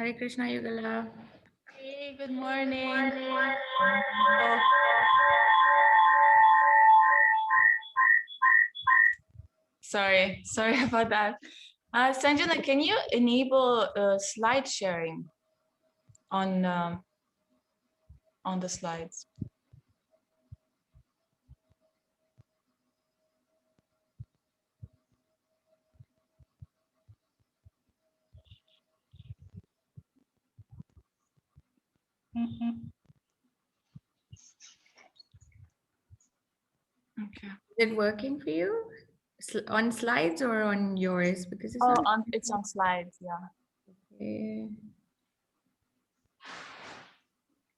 Hare Krishna, Yugala. Hey, good morning. Sorry about that. Sanjana, can you enable slide sharing on the slides? Okay. Is it working for you? On slides or on yours? Because it's not. It's on slides, yeah. Okay.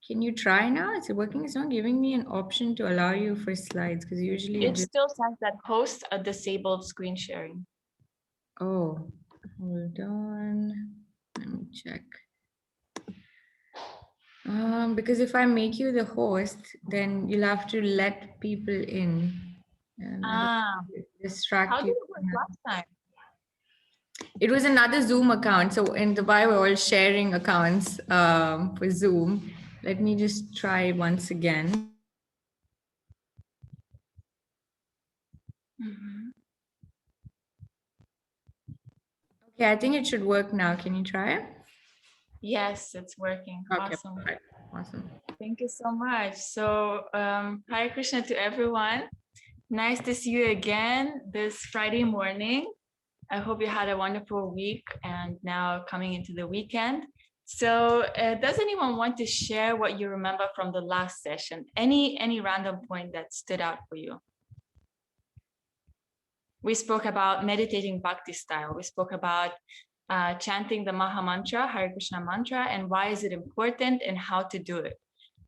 Can you try now? Is it working? It's not giving me an option to allow you for slides because usually It still says that host a disabled screen sharing. Oh, hold on. Let me check. Because if I make you the host, then you'll have to let people in. And distract How you. did it work last time? It was another Zoom account. So in Dubai, we're all sharing accounts for Zoom. Let me just try once again. Okay, I think it should work now. Can you try it? Yes, it's working. Okay, Awesome. perfect. Awesome. Thank you so much. So, Hare Krishna to everyone. Nice to see you again this Friday morning. I hope you had a wonderful week and now coming into the weekend. So does anyone want to share what you remember from the last session? Any random point that stood out for you? We spoke about meditating Bhakti style. We spoke about chanting the Maha Mantra, Hare Krishna mantra, and why is it important and how to do it.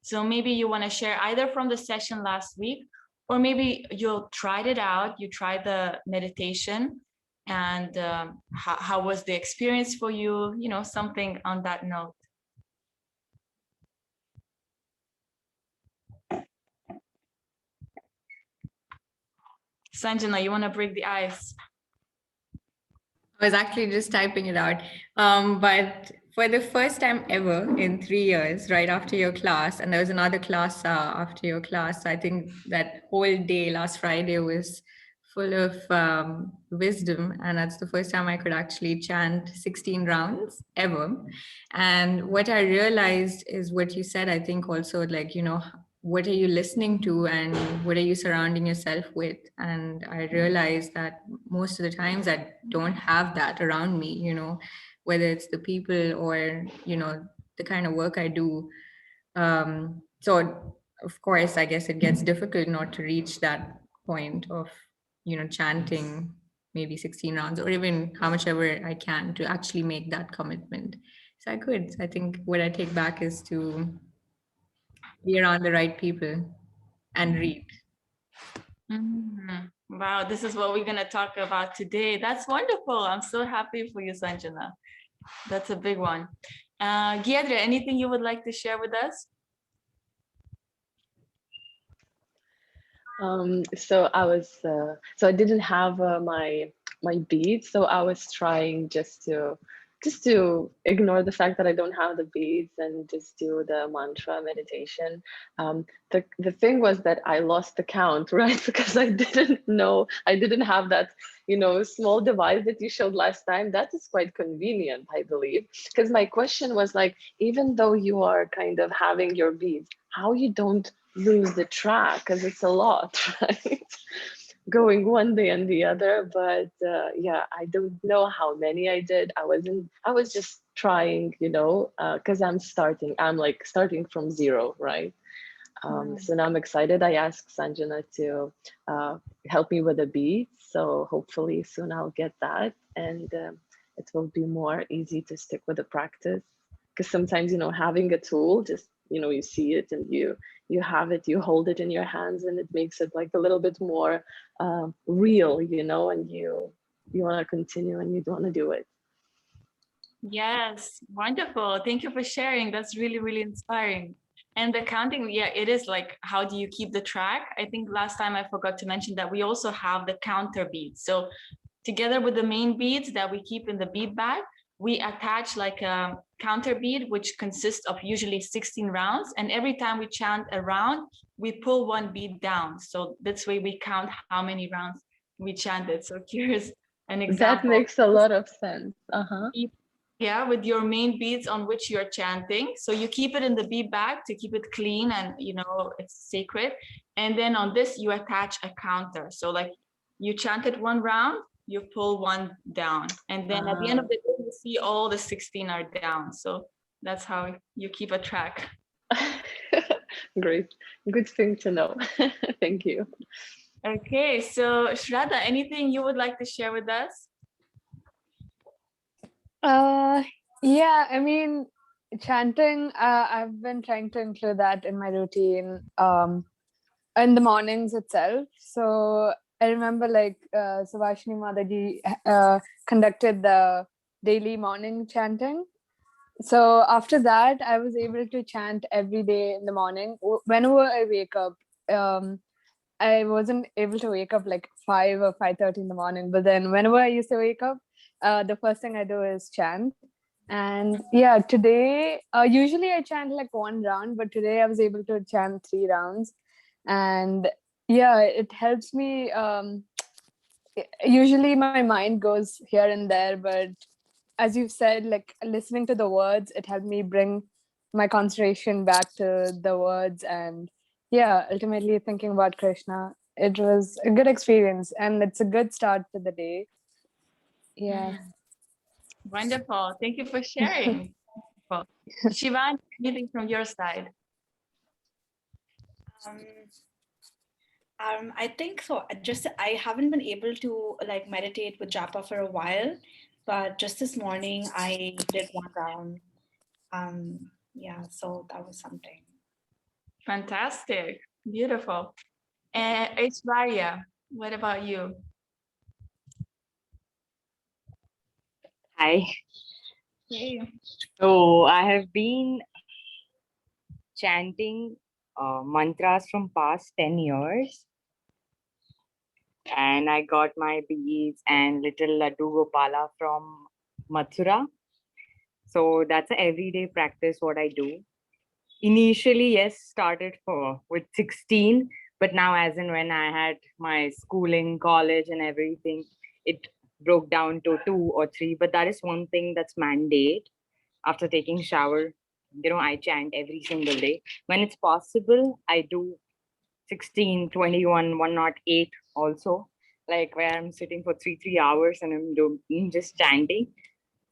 So maybe you want to share either from the session last week, or maybe you tried it out, you tried the meditation, and how was the experience for you? You know, something on that note. Sanjana, you want to break the ice? I was actually just typing it out. But for the first time ever in 3 years, right after your class, and there was another class after your class, I think that whole day last Friday was full of wisdom. And that's the first time I could actually chant 16 rounds ever. And what I realized is what you said, I think also like, what are you listening to and what are you surrounding yourself with? And I realized that most of the times I don't have that around me, whether it's the people or, the kind of work I do. So of course, I guess it gets difficult not to reach that point of, chanting maybe 16 rounds or even how much ever I can to actually make that commitment. So I could. I think what I take back is to be around the right people and read. Wow, this is what we're going to talk about today. That's wonderful. I'm so happy for you, Sanjana. That's a big one. Giedre, anything you would like to share with us? So I didn't have my beads, so I was trying just to ignore the fact that I don't have the beads and just do the mantra meditation. The thing was that I lost the count, right? Because I didn't have that, small device that you showed last time. That is quite convenient, I believe. Because my question was like, even though you are kind of having your beads, how you don't lose the track, because it's a lot, right? Going one day and the other. But yeah, I don't know how many I did. I was just trying, because I'm like starting from zero, right? So now I'm excited. I asked Sanjana to help me with the beats, so hopefully soon I'll get that, and it will be more easy to stick with the practice. Because sometimes, having a tool, just you see it and you have it, you hold it in your hands, and it makes it like a little bit more real, and you want to continue and you want to do it. Yes, wonderful. Thank you for sharing. That's really, really inspiring. And the counting, yeah, it is like, how do you keep the track? I think last time I forgot to mention that we also have the counter beads. So together with the main beads that we keep in the bead bag, we attach like a counter bead, which consists of usually 16 rounds. And every time we chant a round, we pull one bead down. So this way we count how many rounds we chanted. So here's an That example. makes a lot of sense. Yeah, with your main beads on which you're chanting. So you keep it in the bead bag to keep it clean and it's sacred. And then on this, you attach a counter. So like you chanted one round, you pull one down. And then at the end of the day, you see all the 16 are down. So that's how you keep a track. Great. Good thing to know. Thank you. Okay, so Shraddha, anything you would like to share with us? Yeah, I mean, chanting, I've been trying to include that in my routine in the mornings itself. So I remember like Subhashini Mataji conducted the daily morning chanting. So after that, I was able to chant every day in the morning. Whenever I wake up, I wasn't able to wake up like 5 or 5:30 in the morning. But then whenever I used to wake up, the first thing I do is chant. And yeah, today, usually I chant like one round, but today I was able to chant 3 rounds. And yeah, it helps me. Usually my mind goes here and there, but as you've said, like listening to the words, it helped me bring my concentration back to the words. And yeah, ultimately thinking about Krishna. It was a good experience and it's a good start to the day. Yeah. Wonderful. Thank you for sharing. Shivan, anything from your side? I think so. I haven't been able to like meditate with japa for a while, but just this morning I did one round. Yeah, so that was something. Fantastic. Beautiful. And Ishvarya, what about you? Hi. Hey. So I have been chanting mantras from past 10 years. And I got my beads and little Laddu Gopala from Mathura. So that's an everyday practice what I do. Initially, yes, started with 16, but now as in when I had my schooling, college and everything, it broke down to 2 or 3. But that is one thing that's mandate. After taking shower, I chant every single day. When it's possible, I do 16, 21, 108 also, like where I'm sitting for 3 hours and I'm just chanting.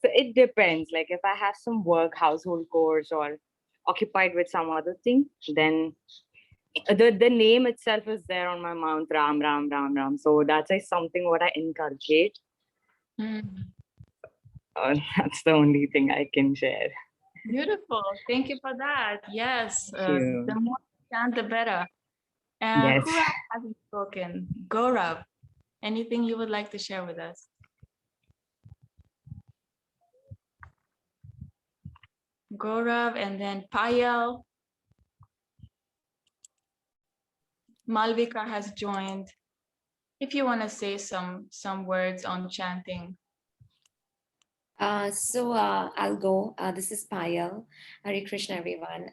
So it depends. Like if I have some work, household chores, or occupied with some other thing, then the name itself is there on my mouth, Ram, Ram, Ram, Ram. So that's something what I inculcate. That's the only thing I can share. Beautiful. Thank you for that. Yes. You. The more you chant, the better. Yes. Who else hasn't spoken? Gaurav, anything you would like to share with us? Gaurav and then Payal. Malvika has joined. If you want to say some words on chanting. I'll go. This is Payal. Hare Krishna, everyone.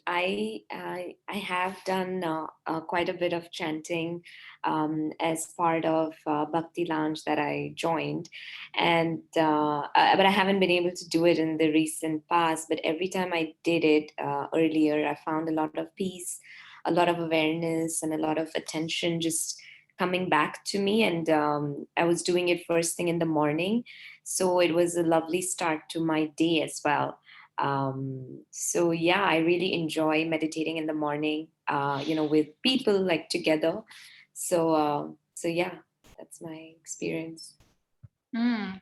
I have done quite a bit of chanting as part of Bhakti Lounge that I joined, and but I haven't been able to do it in the recent past. But every time I did it earlier, I found a lot of peace, a lot of awareness, and a lot of attention just coming back to me. And I was doing it first thing in the morning. So it was a lovely start to my day as well. So yeah, I really enjoy meditating in the morning, with people like together. So yeah, that's my experience.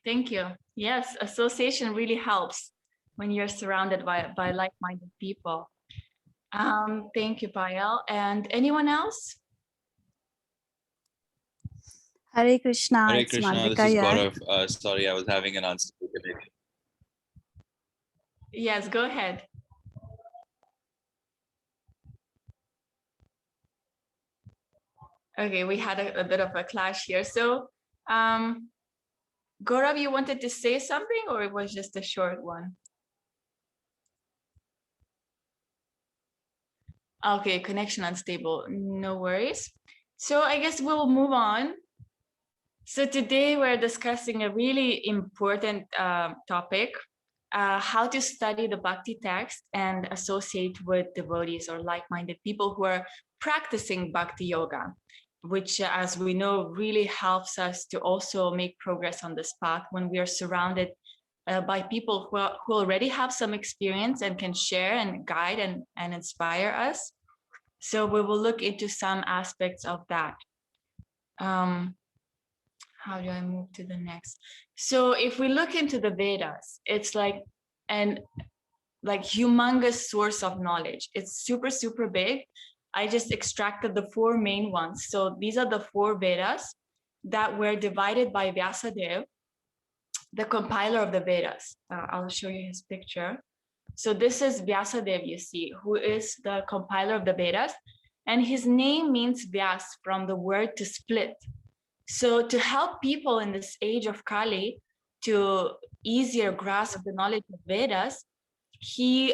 Thank you. Yes, association really helps when you're surrounded by like-minded people. Thank you, Payal. And anyone else? Hare Krishna. Hare It's Krishna, Malvika this is here. Gaurav. Sorry, I was having an unstable connection. Yes, go ahead. Okay, we had a bit of a clash here. So, Gaurav, you wanted to say something or it was just a short one? Okay, connection unstable. No worries. So I guess we'll move on. So today we're discussing a really important topic, how to study the Bhakti text and associate with devotees or like-minded people who are practicing Bhakti yoga, which, as we know, really helps us to also make progress on this path when we are surrounded by people who already have some experience and can share and guide and inspire us. So we will look into some aspects of that. How do I move to the next? So if we look into the Vedas, it's like an humongous source of knowledge. It's super, super big. I just extracted the four main ones. So these are the four Vedas that were divided by Vyasadeva, the compiler of the Vedas. I'll show you his picture. So this is Vyasadeva, you see, who is the compiler of the Vedas. And his name means Vyas, from the word to split. So to help people in this age of Kali to easier grasp the knowledge of Vedas, he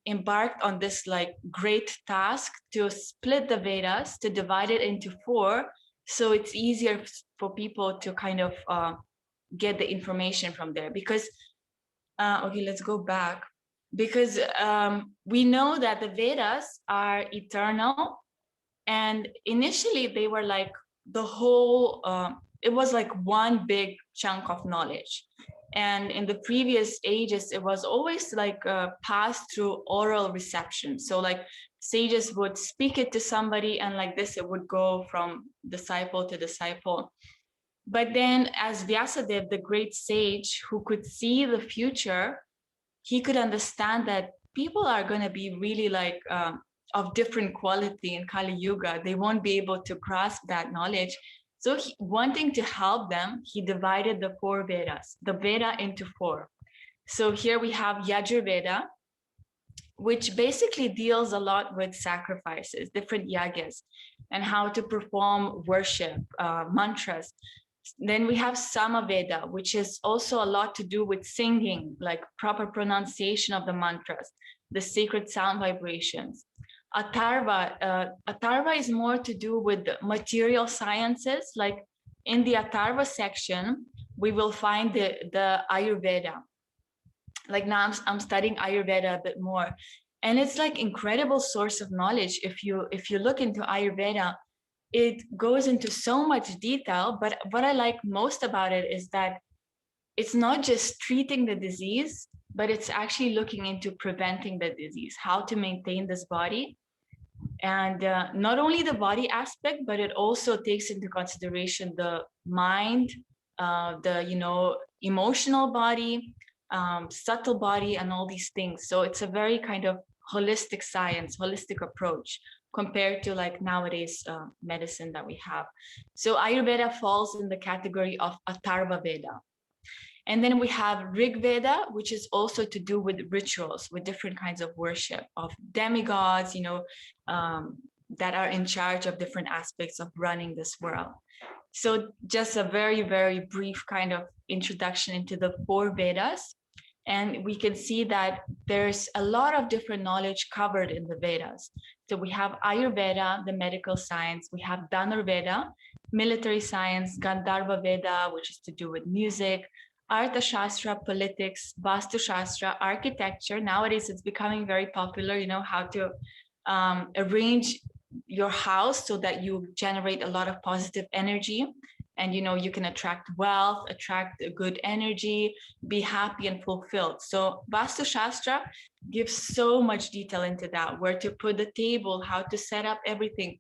embarked on this great task to split the Vedas, to divide it into four, so it's easier for people to kind of get the information from there. Because, okay, let's go back. Because we know that the Vedas are eternal, and initially they were like the whole, it was like one big chunk of knowledge. And in the previous ages, it was always like passed through oral reception. So like sages would speak it to somebody, and like this, it would go from disciple to disciple. But then as Vyasadeva, the great sage who could see the future, he could understand that people are going to be really like of different quality in Kali Yuga. They won't be able to grasp that knowledge. So wanting to help them, he divided the four Vedas, the Veda, into four. So here we have Yajurveda, which basically deals a lot with sacrifices, different yagas, and how to perform worship, mantras. Then we have Samaveda, which is also a lot to do with singing, like proper pronunciation of the mantras, the sacred sound vibrations. Atharva is more to do with the material sciences. Like in the Atharva section, we will find the Ayurveda. Like now I'm studying Ayurveda a bit more, and it's like incredible source of knowledge. If you look into Ayurveda, it goes into so much detail, but what I like most about it is that it's not just treating the disease, but it's actually looking into preventing the disease, how to maintain this body. And not only the body aspect, but it also takes into consideration the mind, the emotional body, subtle body, and all these things. So it's a very kind of holistic science, holistic approach compared to like nowadays medicine that we have. So Ayurveda falls in the category of Atharva Veda. And then we have Rig Veda, which is also to do with rituals, with different kinds of worship of demigods, that are in charge of different aspects of running this world. So just a very, very brief kind of introduction into the four Vedas. And we can see that there's a lot of different knowledge covered in the Vedas. So we have Ayurveda, the medical science. We have Dhanurveda, military science, Gandharva Veda, which is to do with music, Arthashastra, politics, Vastu Shastra, architecture. Nowadays, it's becoming very popular, how to arrange your house so that you generate a lot of positive energy. And, you can attract wealth, attract good energy, be happy and fulfilled. So Vastu Shastra gives so much detail into that, where to put the table, how to set up everything.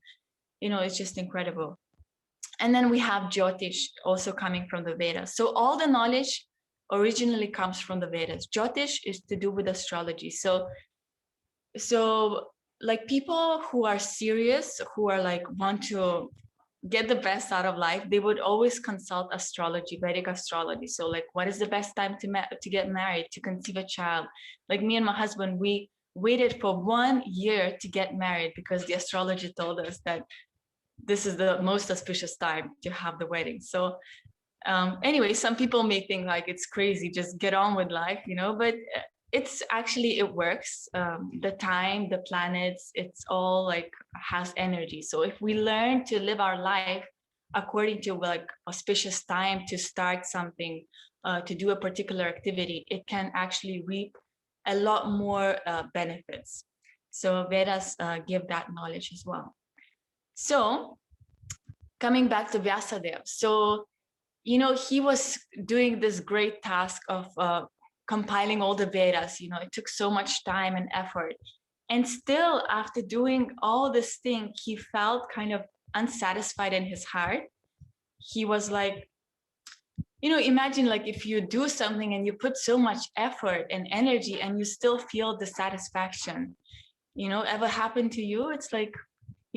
It's just incredible. And then we have Jyotish also coming from the Vedas. So all the knowledge originally comes from the Vedas. Jyotish is to do with astrology. So like people who are serious, who are like want to get the best out of life, they would always consult astrology, Vedic astrology. So like, what is the best time to get married, to conceive a child? Like me and my husband, we waited for 1 year to get married because the astrology told us that this is the most auspicious time to have the wedding. So anyway, some people may think like it's crazy, just get on with life, but it's actually, it works. The time, the planets, it's all like has energy. So if we learn to live our life according to like auspicious time to start something, to do a particular activity, it can actually reap a lot more benefits. So Vedas give that knowledge as well. So coming back to Vyasadeva, so he was doing this great task of compiling all the Vedas. It took so much time and effort, and still after doing all this thing, he felt kind of unsatisfied in his heart. He was like, imagine like if you do something and you put so much effort and energy and you still feel dissatisfaction, ever happened to you? It's like,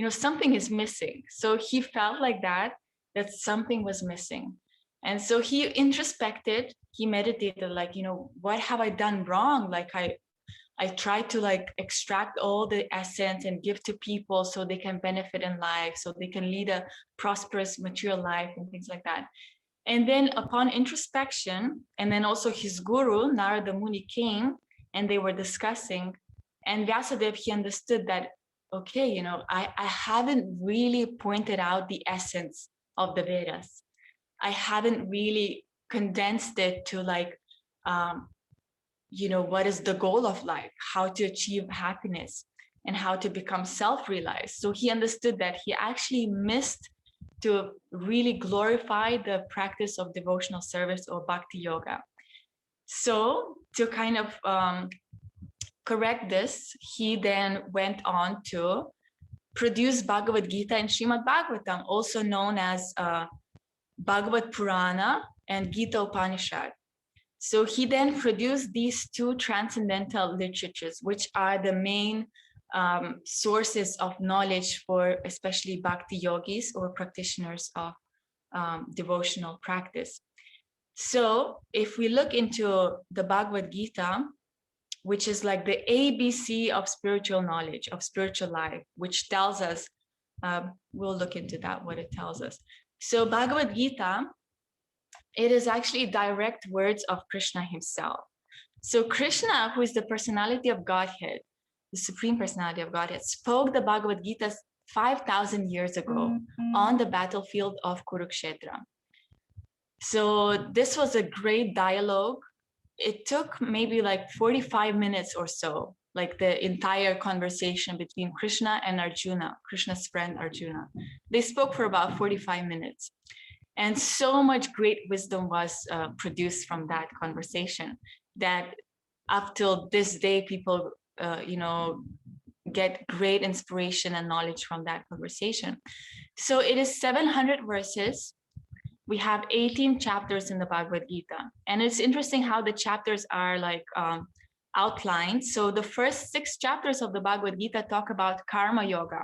something is missing. So he felt like that something was missing. And so he introspected, he meditated, like, what have I done wrong? Like I tried to like extract all the essence and give to people so they can benefit in life, so they can lead a prosperous material life and things like that. And then upon introspection, and then also his guru, Narada Muni, came and they were discussing, and Vyasadeva, he understood that, okay, I haven't really pointed out the essence of the Vedas. I haven't really condensed it to like, what is the goal of life, how to achieve happiness, and how to become self-realized. So he understood that he actually missed to really glorify the practice of devotional service or bhakti yoga. So to kind of correct this, he then went on to produce Bhagavad-Gita and Srimad Bhagavatam, also known as Bhagavad Purana and Gita Upanishad. So he then produced these two transcendental literatures, which are the main sources of knowledge for especially bhakti yogis or practitioners of devotional practice. So if we look into the Bhagavad-Gita, which is like the ABC of spiritual knowledge, of spiritual life, which tells us, we'll look into that, what it tells us. So Bhagavad-Gita, it is actually direct words of Krishna himself. So Krishna, who is the personality of Godhead, the supreme personality of Godhead, spoke the Bhagavad-Gita 5,000 years ago on the battlefield of Kurukshetra. So this was a great dialogue. It took maybe like 45 minutes or so, like the entire conversation between Krishna and Arjuna, Krishna's friend Arjuna. They spoke for about 45 minutes. And so much great wisdom was produced from that conversation that up till this day, people, get great inspiration and knowledge from that conversation. So it is 700 verses. We have 18 chapters in the Bhagavad-Gita. And it's interesting how the chapters are like outlined. So the first 6 chapters of the Bhagavad-Gita talk about karma yoga.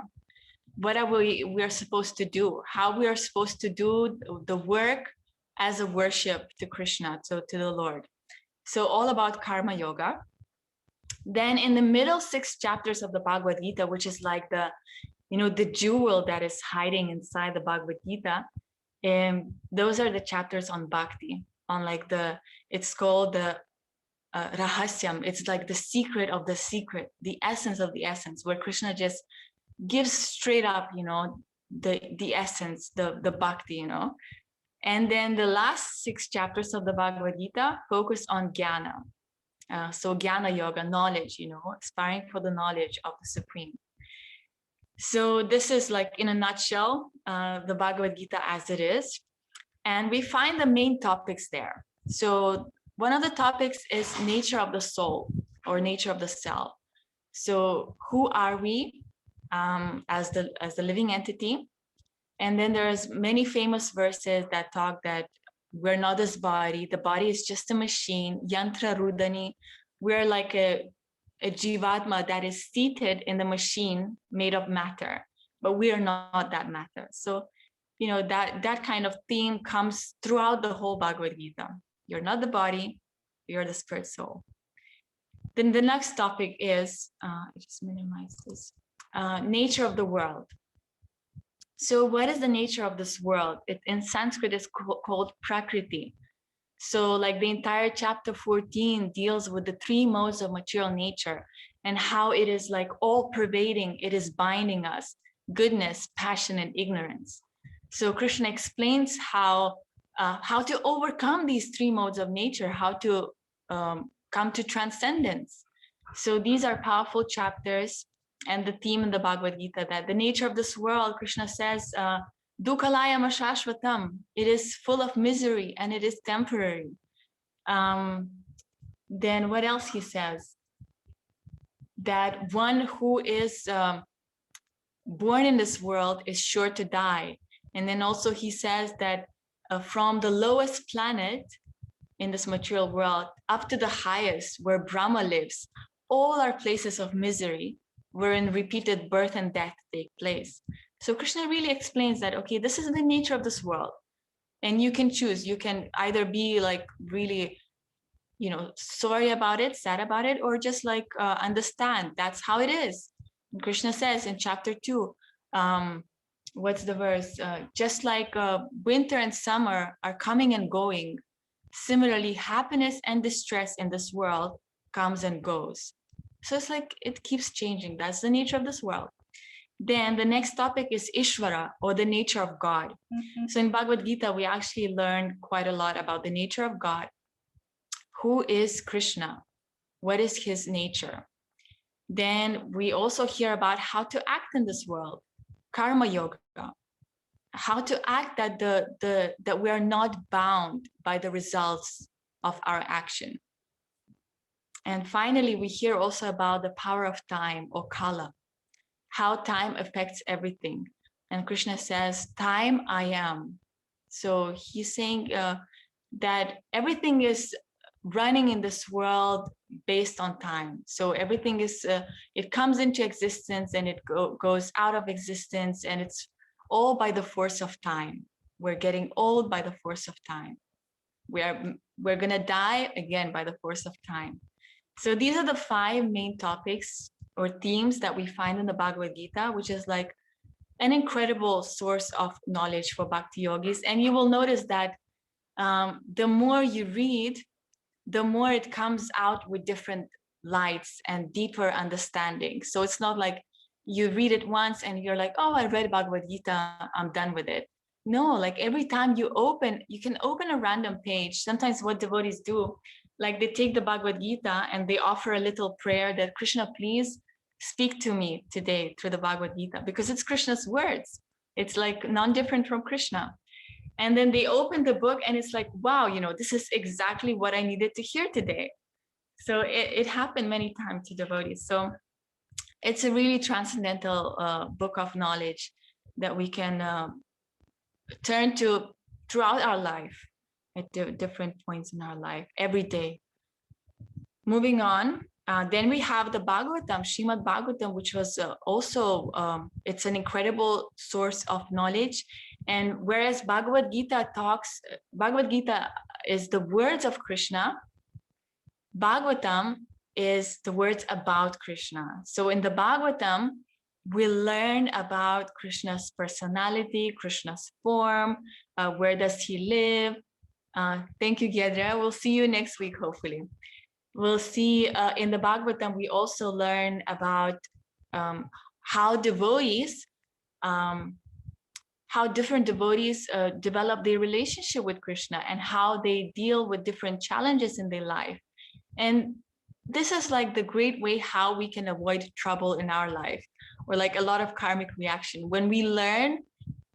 What are we are supposed to do, how we are supposed to do the work as a worship to Krishna, so to the Lord. So all about karma yoga. Then in the middle 6 chapters of the Bhagavad-Gita, which is like the, the jewel that is hiding inside the Bhagavad-Gita, those are the chapters on bhakti, on like it's called the rahasyam. It's like the secret of the secret, the essence of the essence, where Krishna just gives straight up, the essence, the bhakti, And then the last 6 chapters of the Bhagavad-Gita focus on jnana. So jnana yoga, knowledge, aspiring for the knowledge of the Supreme. So this is like in a nutshell, the Bhagavad-Gita as it is. And we find the main topics there. So one of the topics is nature of the soul or nature of the self. So who are we as the living entity? And then there's many famous verses that talk that we're not this body. The body is just a machine, yantra rudani. We're like a jivatma that is seated in the machine made of matter, but we are not that matter. So, that kind of theme comes throughout the whole Bhagavad-Gita. You're not the body, you're the spirit soul. Then the next topic is, I just minimize this, nature of the world. So what is the nature of this world? In Sanskrit, it's called Prakriti. So like the entire chapter 14 deals with the three modes of material nature and how it is like all pervading, it is binding us, goodness, passion, and ignorance. So Krishna explains how to overcome these three modes of nature, how to come to transcendence. So these are powerful chapters, and the theme in the Bhagavad-Gita that the nature of this world, Krishna says, Dukhalayam ashashvatam, it is full of misery and it is temporary. Then what else he says? That one who is born in this world is sure to die. And then also he says that from the lowest planet in this material world up to the highest where Brahma lives, all are places of misery wherein repeated birth and death take place. So Krishna really explains that, okay, this is the nature of this world. And you can choose, you can either be like really, sorry about it, sad about it, or just like understand that's how it is. And Krishna says in chapter 2, what's the verse? Just like winter and summer are coming and going, similarly, happiness and distress in this world comes and goes. So it's like it keeps changing. That's the nature of this world. Then the next topic is Ishvara, or the nature of God. So in Bhagavad-Gita, we actually learn quite a lot about the nature of God. Who is Krishna? What is his nature? Then we also hear about how to act in this world, karma yoga, how to act that we are not bound by the results of our action. And finally, we hear also about the power of time, or kala, how time affects everything. And Krishna says, time I am. So he's saying that everything is running in this world based on time. So everything is, it comes into existence and it goes out of existence, and it's all by the force of time. We're getting old by the force of time. We're gonna die again by the force of time. So these are the 5 main topics or themes that we find in the Bhagavad-Gita, which is like an incredible source of knowledge for bhakti yogis. And you will notice that the more you read, the more it comes out with different lights and deeper understanding. So it's not like you read it once and you're like, oh, I read Bhagavad-Gita, I'm done with it. No, like every time you can open a random page. Sometimes what devotees do, like they take the Bhagavad-Gita and they offer a little prayer that Krishna, please speak to me today through the Bhagavad-Gita, because it's Krishna's words. It's like non-different from Krishna. And then they open the book and it's like, wow, this is exactly what I needed to hear today. So it happened many times to devotees. So it's a really transcendental book of knowledge that we can turn to throughout our life at different points in our life, every day. Moving on, then we have the Bhagavatam, Srimad Bhagavatam, which was also, it's an incredible source of knowledge. And whereas Bhagavad-Gita is the words of Krishna, Bhagavatam is the words about Krishna. So in the Bhagavatam, we learn about Krishna's personality, Krishna's form, where does he live. Thank you, Giedra. We'll see you next week, hopefully. We'll see in the Bhagavatam, we also learn about how different devotees develop their relationship with Krishna and how they deal with different challenges in their life. And this is like the great way how we can avoid trouble in our life, or like a lot of karmic reaction. When we learn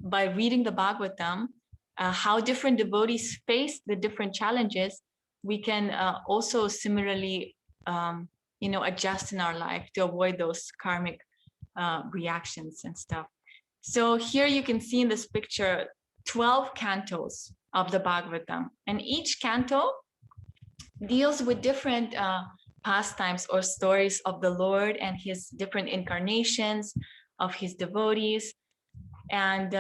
by reading the Bhagavatam, how different devotees face the different challenges, we can also similarly, adjust in our life to avoid those karmic reactions and stuff. So here you can see in this picture 12 cantos of the Bhagavatam, and each canto deals with different pastimes or stories of the Lord and his different incarnations of his devotees, and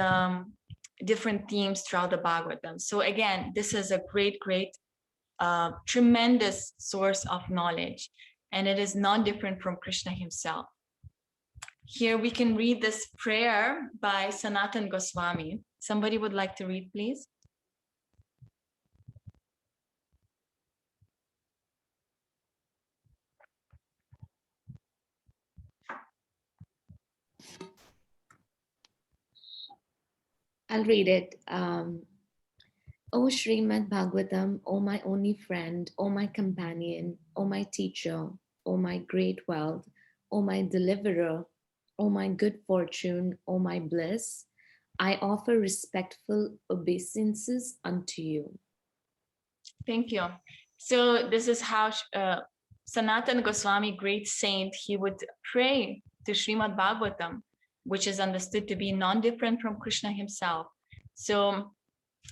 different themes throughout the Bhagavatam. So again, this is a great, tremendous source of knowledge, and it is non-different from Krishna himself. Here we can read this prayer by Sanatana Gosvami. Somebody would like to read, please? I'll read it. O Srimad Bhagavatam, O my only friend, O my companion, O my teacher, O my great wealth, O my deliverer, O my good fortune, O my bliss, I offer respectful obeisances unto you. Thank you. So this is how Sanatana Gosvami, great saint, he would pray to Srimad Bhagavatam, which is understood to be non-different from Krishna himself. So,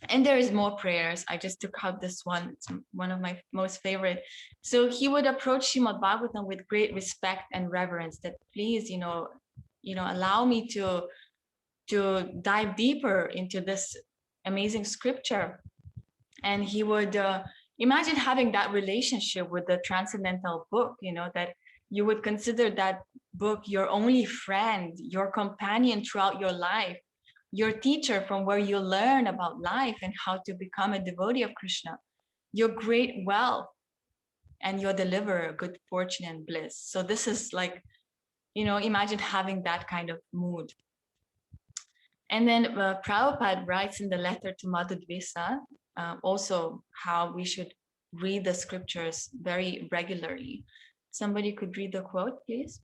and there is more prayers. I just took out this one. It's one of my most favorite. So he would approach Srimad Bhagavatam with great respect and reverence, that please, allow me to dive deeper into this amazing scripture. And he would imagine having that relationship with the transcendental book, that you would consider that book your only friend, your companion throughout your life, your teacher from where you learn about life and how to become a devotee of Krishna, your great wealth, and your deliverer, good fortune and bliss. So this is like, imagine having that kind of mood. And then Prabhupada writes in the letter to Madhudvesa also how we should read the scriptures very regularly. Somebody could read the quote, please.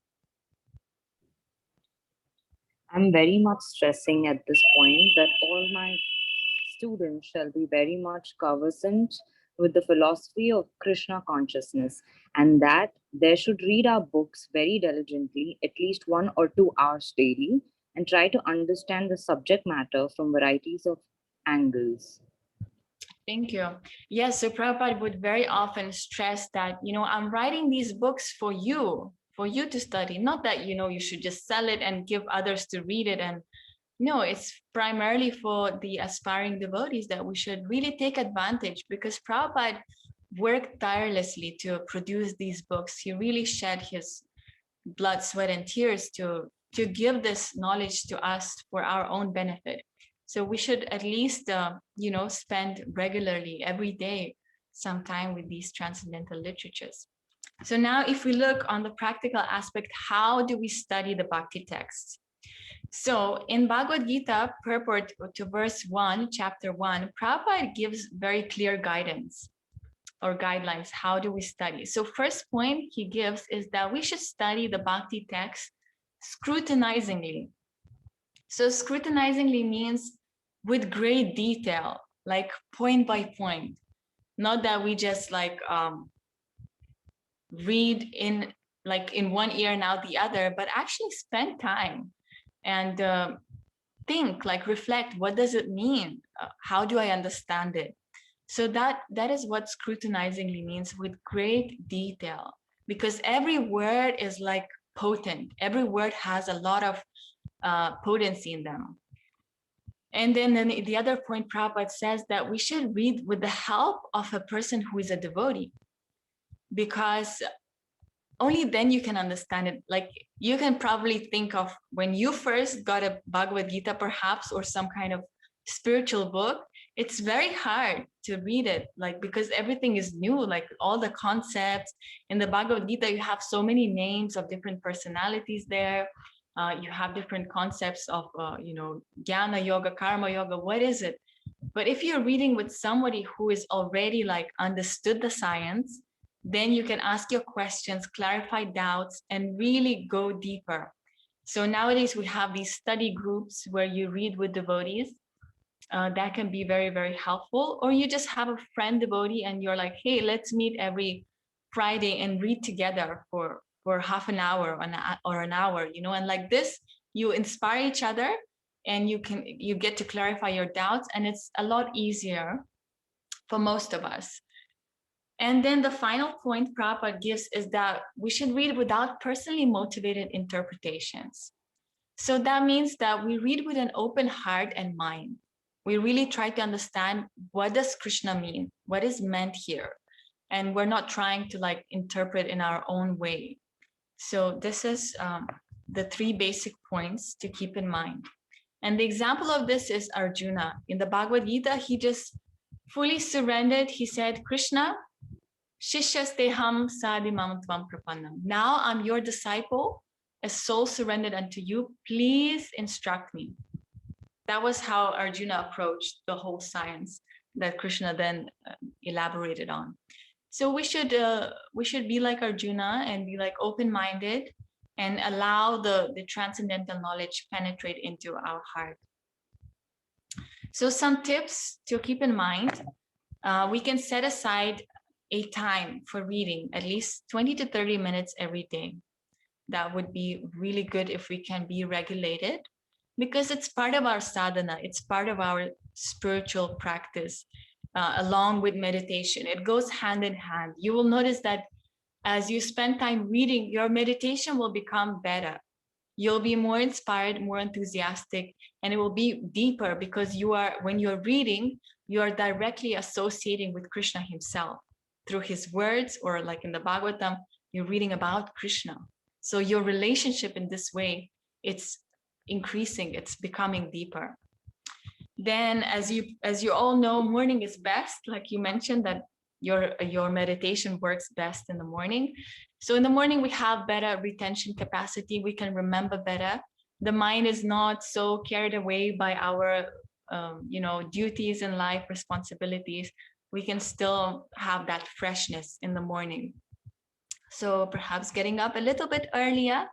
I'm very much stressing at this point that all my students shall be very much conversant with the philosophy of Krishna consciousness, and that they should read our books very diligently, at least 1 or 2 hours daily, and try to understand the subject matter from varieties of angles. Thank you. Yes, so Prabhupada would very often stress that, I'm writing these books for you to study, not that, you should just sell it and give others to read it. And no, it's primarily for the aspiring devotees that we should really take advantage, because Prabhupada worked tirelessly to produce these books. He really shed his blood, sweat, and tears to give this knowledge to us for our own benefit. So we should at least, spend regularly every day some time with these transcendental literatures. So now if we look on the practical aspect, how do we study the Bhakti texts? So in Bhagavad-Gita, purport to verse 1, chapter 1, Prabhupada gives very clear guidance or guidelines. How do we study? So first point he gives is that we should study the Bhakti text scrutinizingly. So scrutinizingly means with great detail, like point by point, not that we just read in one ear and out the other, but actually spend time and think, reflect, what does it mean? How do I understand it? So that is what scrutinizingly means, with great detail, because every word is potent. Every word has a lot of potency in them. And then the other point, Prabhupada says that we should read with the help of a person who is a devotee, because only then you can understand it. You can probably think of when you first got a Bhagavad-Gita perhaps, or some kind of spiritual book, it's very hard to read it, because everything is new, all the concepts. In the Bhagavad-Gita, you have so many names of different personalities there. You have different concepts of, Jnana Yoga, Karma Yoga, what is it? But if you're reading with somebody who is already understood the science, then you can ask your questions, clarify doubts, and really go deeper. So nowadays we have these study groups where you read with devotees. That can be very, very helpful. Or you just have a friend devotee and you're like, hey, let's meet every Friday and read together for half an hour or an hour, and like this, you inspire each other and you get to clarify your doubts, and it's a lot easier for most of us. And then the final point Prabhupada gives is that we should read without personally motivated interpretations. So that means that we read with an open heart and mind. We really try to understand, what does Krishna mean? What is meant here? And we're not trying to interpret in our own way. So this is the 3 basic points to keep in mind. And the example of this is Arjuna. In the Bhagavad-Gita, he just fully surrendered. He said, Krishna, Shishyasteham sadimam tvam prapannam. Now I'm your disciple, a soul surrendered unto you. Please instruct me. That was how Arjuna approached the whole science that Krishna then elaborated on. So we should be like Arjuna and be like open-minded and allow the transcendental knowledge penetrate into our heart. So some tips to keep in mind: we can set aside a time for reading, at least 20 to 30 minutes every day. That would be really good if we can be regulated, because it's part of our sadhana, it's part of our spiritual practice, along with meditation. It goes hand in hand. You will notice that as you spend time reading, your meditation will become better. You'll be more inspired, more enthusiastic, and it will be deeper, because when you're reading, you are directly associating with Krishna himself through his words, or like in the Bhagavatam, you're reading about Krishna. So your relationship in this way, it's increasing, it's becoming deeper. Then as you all know, morning is best, like you mentioned that your meditation works best in the morning. So in the morning we have better retention capacity, we can remember better. The mind is not so carried away by our duties in life, responsibilities. We can still have that freshness in the morning. So perhaps getting up a little bit earlier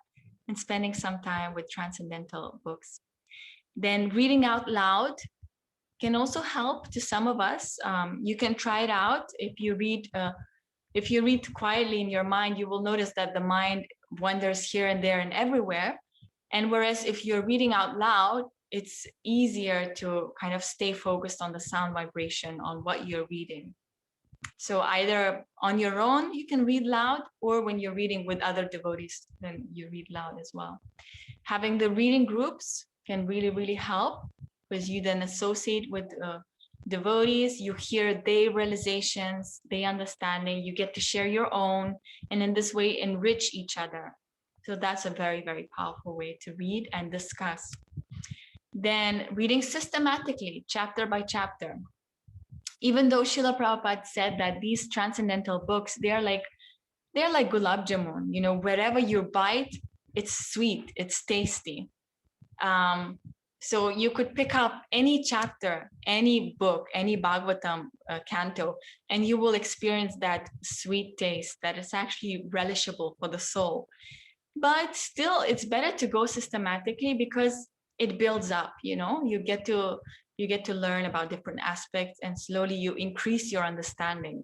and spending some time with transcendental books. Then reading out loud can also help to some of us. You can try it out. If you read quietly in your mind, you will notice that the mind wanders here and there and everywhere. And whereas if you're reading out loud, it's easier to kind of stay focused on the sound vibration on what you're reading. So either on your own, you can read loud, or when you're reading with other devotees, then you read loud as well. Having the reading groups can really, really help, because you then associate with devotees, you hear their realizations, their understanding, you get to share your own, and in this way enrich each other. So that's a very, very powerful way to read and discuss. Then reading systematically, chapter by chapter. Even though Srila Prabhupada said that these transcendental books, they're like gulab jamun, wherever you bite, it's sweet, it's tasty. So you could pick up any chapter, any book, any Bhagavatam canto, and you will experience that sweet taste that is actually relishable for the soul. But still, it's better to go systematically, because it builds up, you get to learn about different aspects, and slowly you increase your understanding.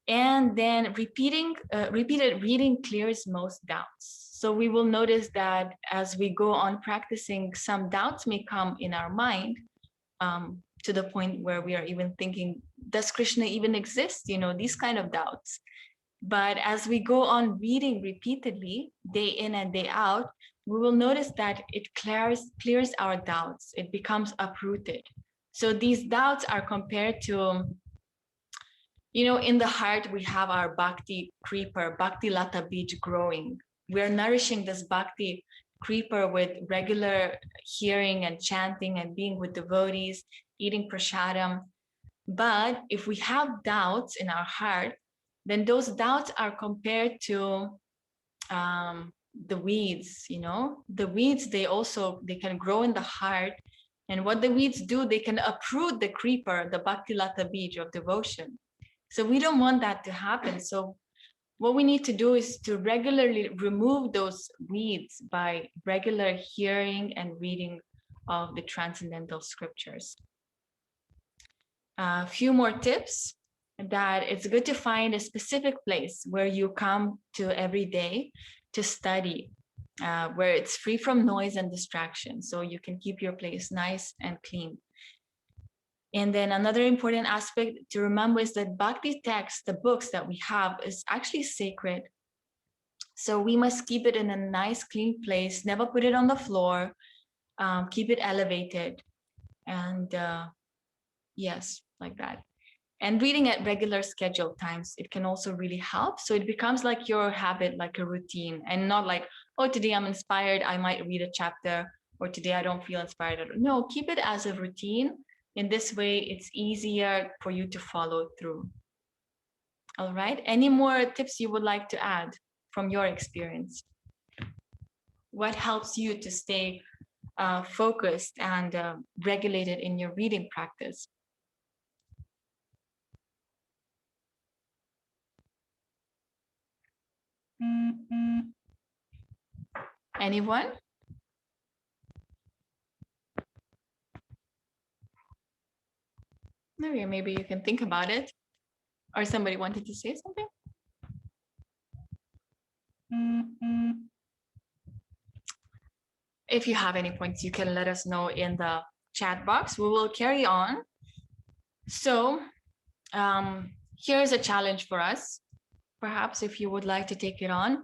And then repeated reading clears most doubts. So we will notice that as we go on practicing, some doubts may come in our mind, to the point where we are even thinking, does Krishna even exist? These kind of doubts. But as we go on reading repeatedly, day in and day out, we will notice that it clears our doubts. It becomes uprooted. So these doubts are compared to, in the heart, we have our Bhakti creeper, Bhakti Lata Bij growing. We're nourishing this Bhakti creeper with regular hearing and chanting and being with devotees, eating prasadam. But if we have doubts in our heart, then those doubts are compared to the weeds. The weeds, they can grow in the heart. And what the weeds do, they can uproot the creeper, the Bhakti Lata Bij of devotion. So we don't want that to happen. So what we need to do is to regularly remove those weeds by regular hearing and reading of the transcendental scriptures. A few more tips: that it's good to find a specific place where you come to every day to study, where it's free from noise and distraction, so you can keep your place nice and clean. And then another important aspect to remember is that Bhakti text, the books that we have, is actually sacred. So we must keep it in a nice, clean place, never put it on the floor, keep it elevated. And yes, like that. And reading at regular scheduled times, it can also really help. So it becomes like your habit, like a routine, and not like, oh, today I'm inspired, I might read a chapter, or today I don't feel inspired. No, keep it as a routine. In this way, it's easier for you to follow through. All right. Any more tips you would like to add from your experience? What helps you to stay focused and regulated in your reading practice. Anyone? Maybe you can think about it. Or somebody wanted to say something? If you have any points, you can let us know in the chat box. We will carry on. So here's a challenge for us. Perhaps if you would like to take it on.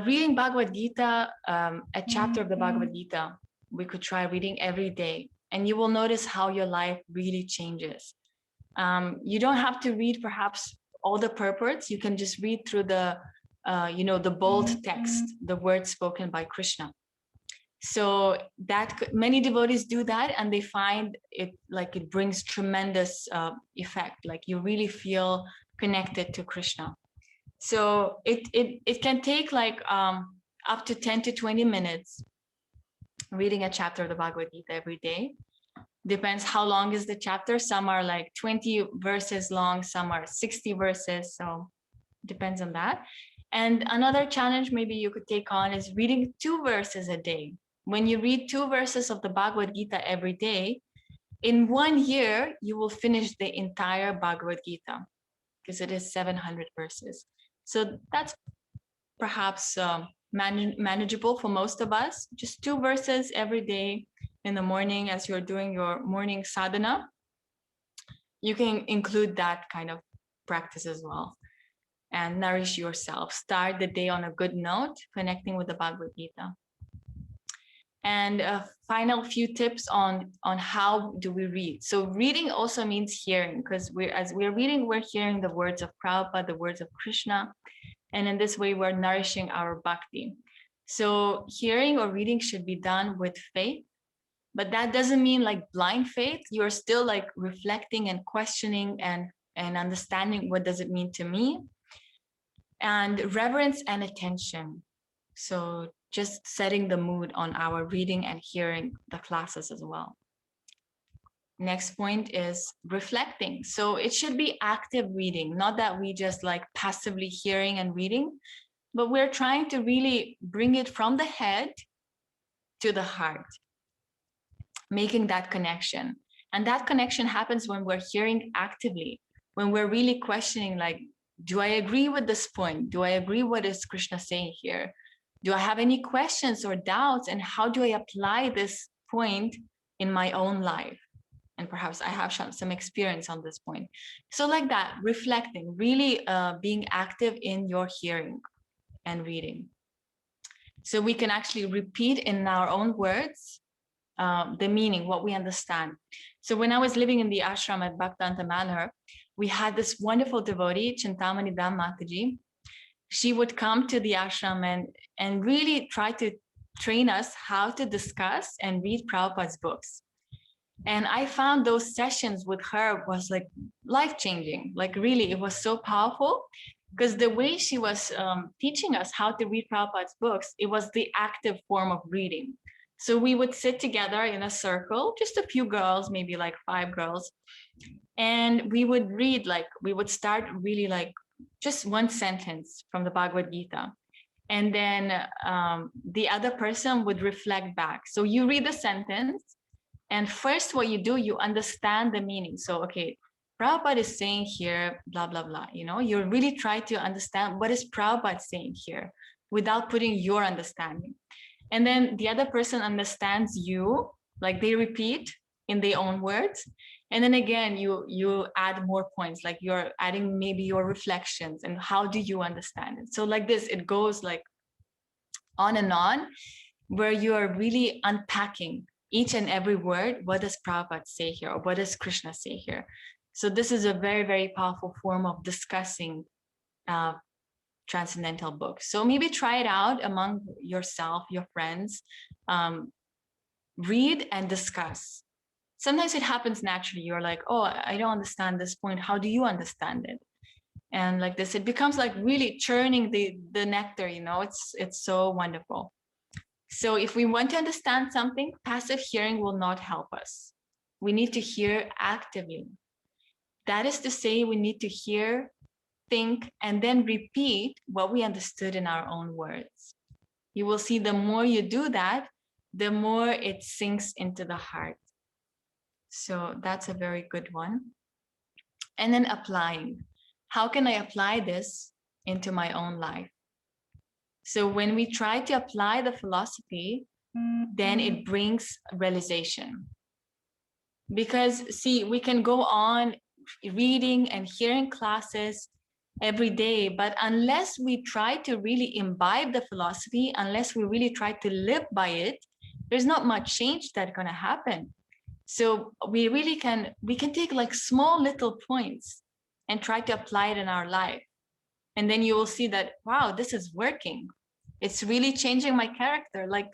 Reading Bhagavad-Gita, a chapter of the Bhagavad-Gita, we could try reading every day. And you will notice how your life really changes. You don't have to read perhaps all the purports. You can just read through the, the bold text, the words spoken by Krishna. So that many devotees do that, and they find it like it brings tremendous effect. Like you really feel connected to Krishna. So it can take like up to 10 to 20 minutes reading a chapter of the Bhagavad-Gita every day. Depends how long is the chapter. Some are like 20 verses long, some are 60 verses. So depends on that. And another challenge maybe you could take on is reading 2 verses a day. When you read 2 verses of the Bhagavad-Gita every day, in 1 year, you will finish the entire Bhagavad-Gita because it is 700 verses. So that's perhaps manageable for most of us. Just 2 verses every day in the morning as you're doing your morning sadhana. You can include that kind of practice as well and nourish yourself. Start the day on a good note, connecting with the Bhagavad-Gita. And a final few tips on how do we read. So reading also means hearing, because as we're reading, we're hearing the words of Prabhupada, the words of Krishna. And in this way, we're nourishing our bhakti. So hearing or reading should be done with faith, but that doesn't mean like blind faith. You're still like reflecting and questioning and understanding what does it mean to me, and reverence and attention. So just setting the mood on our reading and hearing the classes as well. Next point is reflecting. So it should be active reading, not that we just like passively hearing and reading, but we're trying to really bring it from the head to the heart, making that connection. And that connection happens when we're hearing actively, when we're really questioning, like, do I agree with this point? Do I agree what is Krishna saying here? Do I have any questions or doubts? And how do I apply this point in my own life? And perhaps I have some experience on this point. So like that, reflecting, really being active in your hearing and reading. So we can actually repeat in our own words the meaning, what we understand. So when I was living in the ashram at Bhaktanta Manor, we had this wonderful devotee, Chintamani Dam Mataji. She would come to the ashram and really try to train us how to discuss and read Prabhupada's books. And I found those sessions with her was like life-changing. Like really, it was so powerful because the way she was teaching us how to read Prabhupada's books, it was the active form of reading. So we would sit together in a circle, just a few girls, maybe like 5 girls. And we would read, like, we would start really like just one sentence from the Bhagavad-Gita. And then the other person would reflect back. So you read the sentence, and first what you do, you understand the meaning. So, okay, Prabhupada is saying here, blah, blah, blah. You know, you really try to understand what is Prabhupada saying here without putting your understanding. And then the other person understands you, like they repeat in their own words. And then again, you add more points, like you're adding maybe your reflections and how do you understand it? So like this, it goes like on and on, where you are really unpacking each and every word. What does Prabhupada say here? Or what does Krishna say here? So this is a very, very powerful form of discussing transcendental books. So maybe try it out among yourself, your friends, read and discuss. Sometimes it happens naturally. You're like, oh, I don't understand this point. How do you understand it? And like this, it becomes like really churning the nectar, you know, it's so wonderful. So if we want to understand something, passive hearing will not help us. We need to hear actively. That is to say, we need to hear, think, and then repeat what we understood in our own words. You will see the more you do that, the more it sinks into the heart. So that's a very good one. And then applying. How can I apply this into my own life? So when we try to apply the philosophy, then it brings realization. Because see, we can go on reading and hearing classes every day, but unless we try to really imbibe the philosophy, unless we really try to live by it, there's not much change that's going to happen. So we can take like small little points and try to apply it in our life. And then you will see that, wow, this is working. It's really changing my character. Like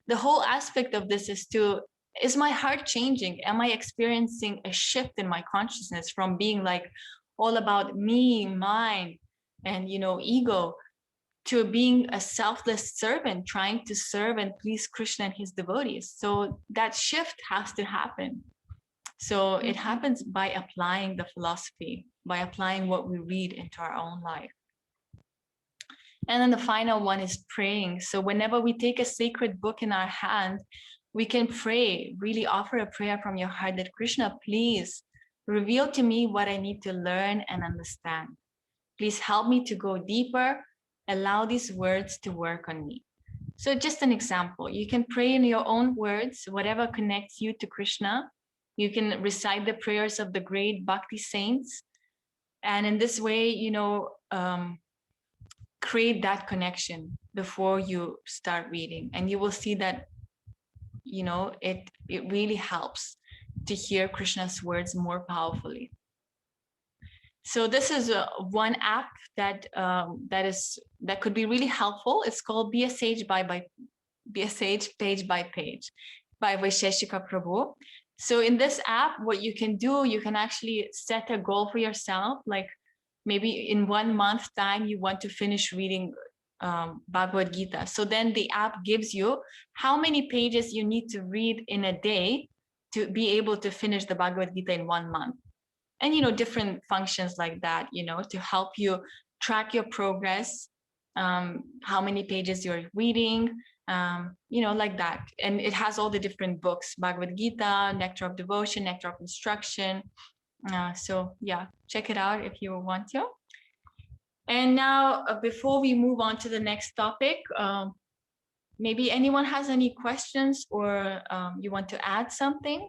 the whole aspect of this is my heart changing? Am I experiencing a shift in my consciousness from being like all about me, mine, and ego, to being a selfless servant, trying to serve and please Krishna and his devotees? So that shift has to happen. So it happens by applying the philosophy, by applying what we read into our own life. And then the final one is praying. So whenever we take a sacred book in our hand, we can pray, really offer a prayer from your heart that Krishna, please reveal to me what I need to learn and understand. Please help me to go deeper. Allow these words to work on me. So just an example, you can pray in your own words, whatever connects you to Krishna. You can recite the prayers of the great Bhakti saints. And in this way, create that connection before you start reading. And you will see that, it really helps to hear Krishna's words more powerfully. So this is one app that could be really helpful. It's called Be a Sage Be a Sage Page by Page by Vaisheshika Prabhu. So in this app, what you can do, you can actually set a goal for yourself. Like maybe in 1 month time, you want to finish reading Bhagavad-Gita. So then the app gives you how many pages you need to read in a day to be able to finish the Bhagavad-Gita in 1 month. And, different functions like that, to help you track your progress, how many pages you're reading, like that. And it has all the different books, Bhagavad-Gita, Nectar of Devotion, Nectar of Instruction. So yeah, check it out if you want to. And now, before we move on to the next topic, maybe anyone has any questions or you want to add something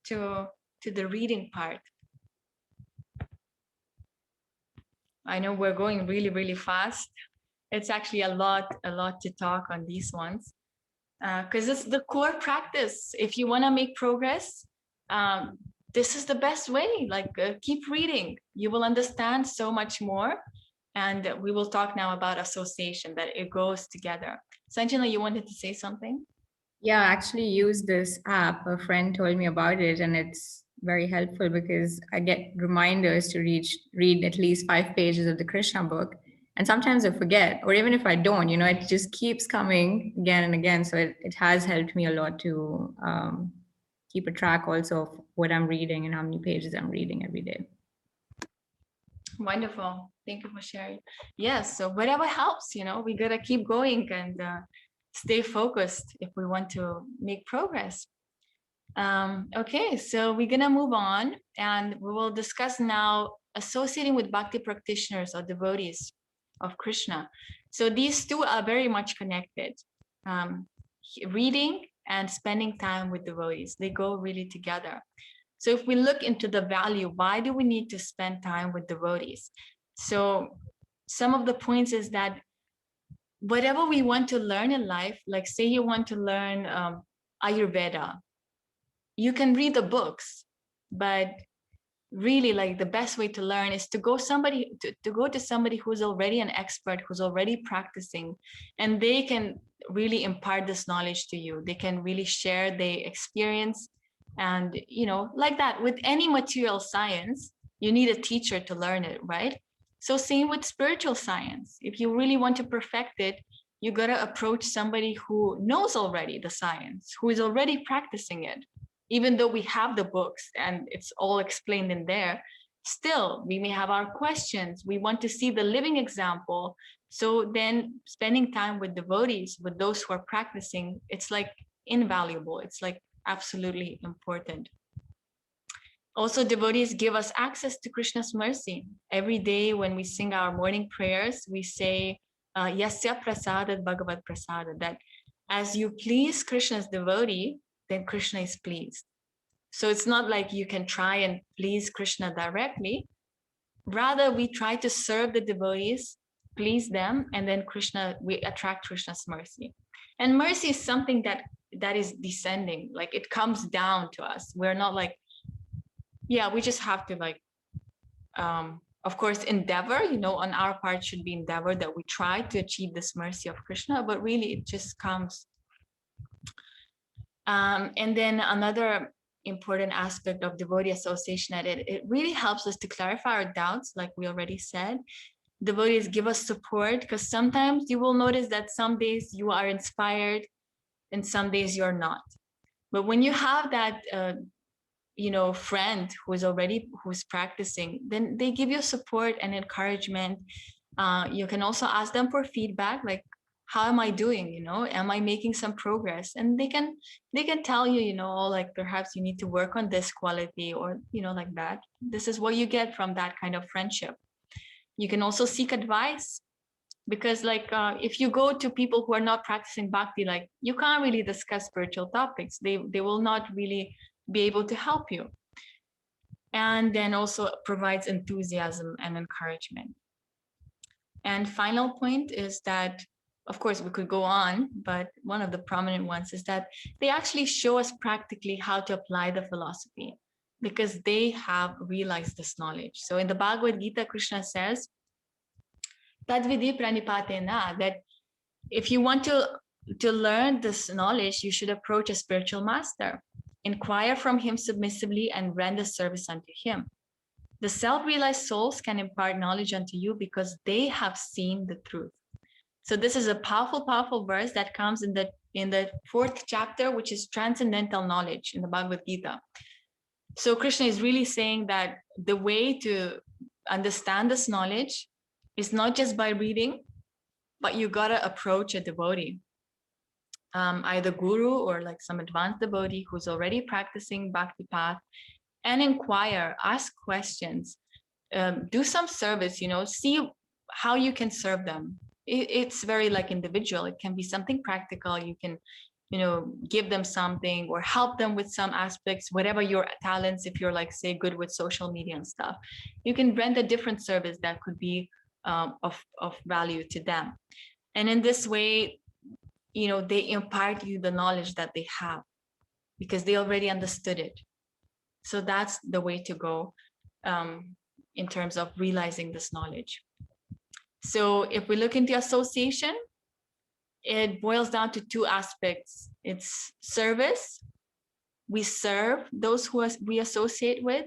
to the reading part. I know we're going really, really fast. It's actually a lot to talk on these ones because it's the core practice. If you want to make progress, this is the best way. Like keep reading. You will understand so much more. And we will talk now about association, that it goes together. Sanjana, you wanted to say something? Yeah, I actually use this app. A friend told me about it, and it's very helpful because I get reminders to read at least 5 pages of the Krishna book. And sometimes I forget, or even if I don't, it just keeps coming again and again. So it has helped me a lot to keep a track also of what I'm reading and how many pages I'm reading every day. Wonderful. Thank you for sharing. Yes, so whatever helps, we gotta keep going and stay focused if we want to make progress. Okay, so we're gonna move on and we will discuss now associating with Bhakti practitioners or devotees of Krishna. So these two are very much connected. Reading and spending time with devotees, they go really together. So if we look into the value, why do we need to spend time with devotees? So some of the points is that whatever we want to learn in life, like say you want to learn Ayurveda, you can read the books, but really like the best way to learn is to go to somebody who's already an expert, who's already practicing, and they can really impart this knowledge to you. They can really share their experience. And, like that, with any material science, you need a teacher to learn it, right? So same with spiritual science. If you really want to perfect it, You got to approach somebody who knows already the science, who is already practicing it. Even though we have the books and it's all explained in there, still we may have our questions. We want to see the living example. So then spending time with devotees, with those who are practicing, it's like invaluable. It's like absolutely important. Also, devotees give us access to Krishna's mercy. Every day when we sing our morning prayers, we say, Yasya prasadat bhagavad prasadat, that as you please Krishna's devotee, then Krishna is pleased. So it's not like you can try and please Krishna directly. Rather, we try to serve the devotees, please them, and then we attract Krishna's mercy. And mercy is something that is descending, like it comes down to us. We're not like, yeah, we just have to like, of course, endeavor, on our part should be endeavor that we try to achieve this mercy of Krishna, but really it just comes. And then another important aspect of devotee association, that it really helps us to clarify our doubts, like we already said. Devotees give us support, because sometimes you will notice that some days you are inspired and some days you're not. But when you have that friend who's practicing, then they give you support and encouragement. You can also ask them for feedback, like, how am I doing? Am I making some progress? And they can tell you, like perhaps you need to work on this quality, or like that. This is what you get from that kind of friendship. You can also seek advice, because like if you go to people who are not practicing bhakti, like you can't really discuss spiritual topics. They will not really be able to help you. And then also provides enthusiasm and encouragement. And final point is that, of course, we could go on, but one of the prominent ones is that they actually show us practically how to apply the philosophy, because they have realized this knowledge. So in the Bhagavad-Gita, Krishna says, Tadvidi pranipatena, that if you want to learn this knowledge, you should approach a spiritual master. Inquire from him submissively and render service unto him. The self-realized souls can impart knowledge unto you because they have seen the truth. So this is a powerful, powerful verse that comes in the fourth chapter, which is transcendental knowledge in the Bhagavad-Gita. So Krishna is really saying that the way to understand this knowledge is not just by reading, but you gotta approach a devotee, either guru or like some advanced devotee who's already practicing bhakti path, and inquire, ask questions, do some service, see how you can serve them. It's very like individual. It can be something practical. You can, give them something or help them with some aspects, whatever your talents. If you're like, say, good with social media and stuff, you can render a different service that could be of value to them. And in this way, they impart you the knowledge that they have because they already understood it. So that's the way to go in terms of realizing this knowledge. So if we look into association, it boils down to two aspects. It's service. We serve those who we associate with,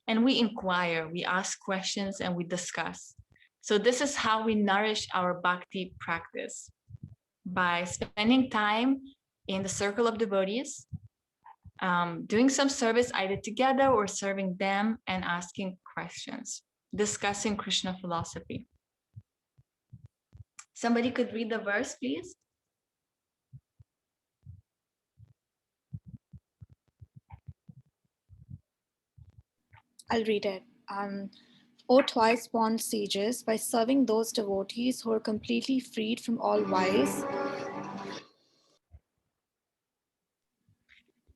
and we inquire, we ask questions, and we discuss. So this is how we nourish our bhakti practice, by spending time in the circle of devotees, doing some service either together or serving them, and asking questions, discussing Krishna philosophy. Somebody could read the verse, please. I'll read it. O twice born sages, by serving those devotees who are completely freed from all vice.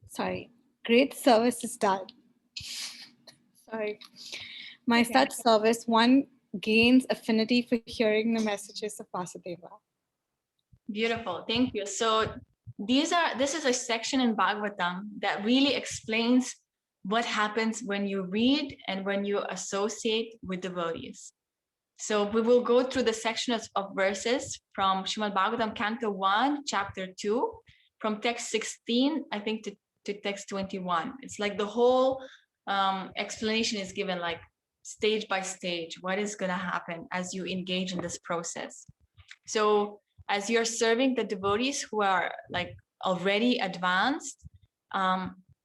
Sorry, great service is done. Sorry. My such service, one gains affinity for hearing the messages of Vyasadeva. Beautiful, thank you. So this is a section in Bhagavatam that really explains what happens when you read and when you associate with devotees. So we will go through the sections of verses from Srimad Bhagavatam, Canto 1, Chapter 2, from text 16, I think, to text 21. It's like the whole explanation is given like stage by stage, what is going to happen as you engage in this process. So as you're serving the devotees who are like already advanced,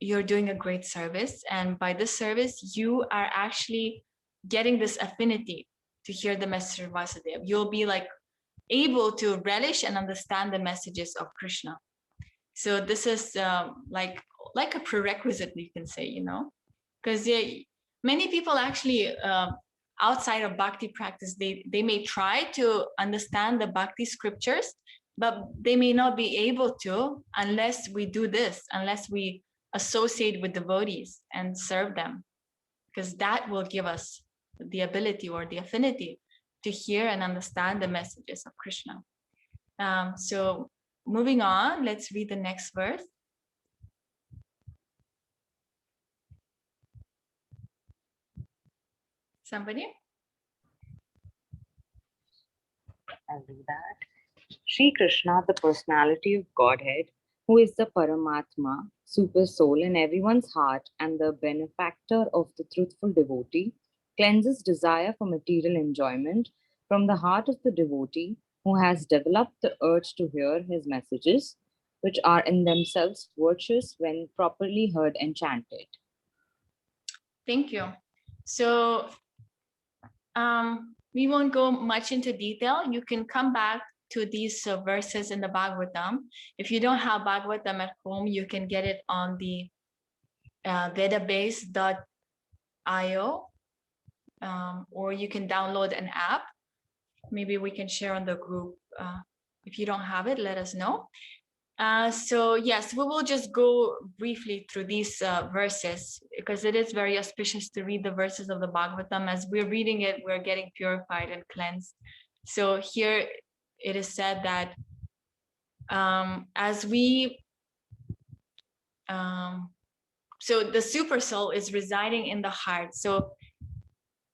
you're doing a great service. And by this service, you are actually getting this affinity to hear the message of Vyasadeva. You'll be like able to relish and understand the messages of Krishna. So this is like a prerequisite, you can say, you know, because many people actually outside of bhakti practice, they may try to understand the bhakti scriptures, but they may not be able to unless we do this, unless we associate with devotees and serve them, because that will give us the ability or the affinity to hear and understand the messages of Krishna. So moving on, let's read the next verse. Somebody? I'll do that. Sri Krishna, the personality of Godhead, who is the Paramatma, super soul in everyone's heart and the benefactor of the truthful devotee, cleanses desire for material enjoyment from the heart of the devotee who has developed the urge to hear his messages, which are in themselves virtuous when properly heard and chanted. Thank you. So we won't go much into detail. You can come back to these verses in the Bhagavatam. If you don't have Bhagavatam at home, you can get it on the vedabase.io, or you can download an app. Maybe we can share on the group. If you don't have it, let us know. So yes, we will just go briefly through these verses, because it is very auspicious to read the verses of the Bhagavatam. As we're reading it, we're getting purified and cleansed. So here it is said that so the super soul is residing in the heart. So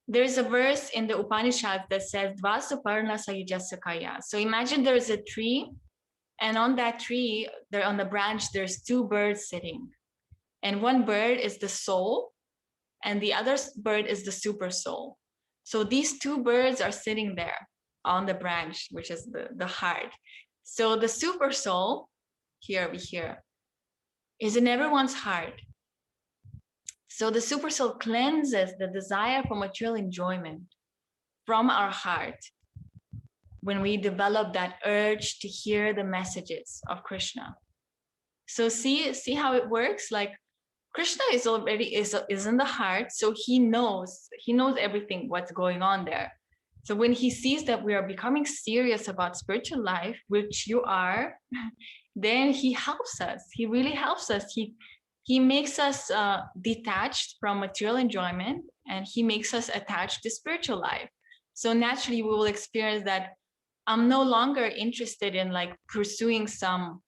there's a verse in the Upanishad that says Vasuparna Sayujasakaya. So imagine there's a tree, and on that tree, there on the branch, there's two birds sitting. And one bird is the soul, and the other bird is the super soul. So these two birds are sitting there on the branch, which is the heart. So the super soul, here we hear, is in everyone's heart. So the super soul cleanses the desire for material enjoyment from our heart when we develop that urge to hear the messages of Krishna. So see how it works? Like Krishna is already is in the heart, so he knows everything what's going on there. So when he sees that we are becoming serious about spiritual life, which you are, then he helps us. He really helps us. He makes us detached from material enjoyment, and he makes us attached to spiritual life. So naturally, we will experience that I'm no longer interested in like pursuing some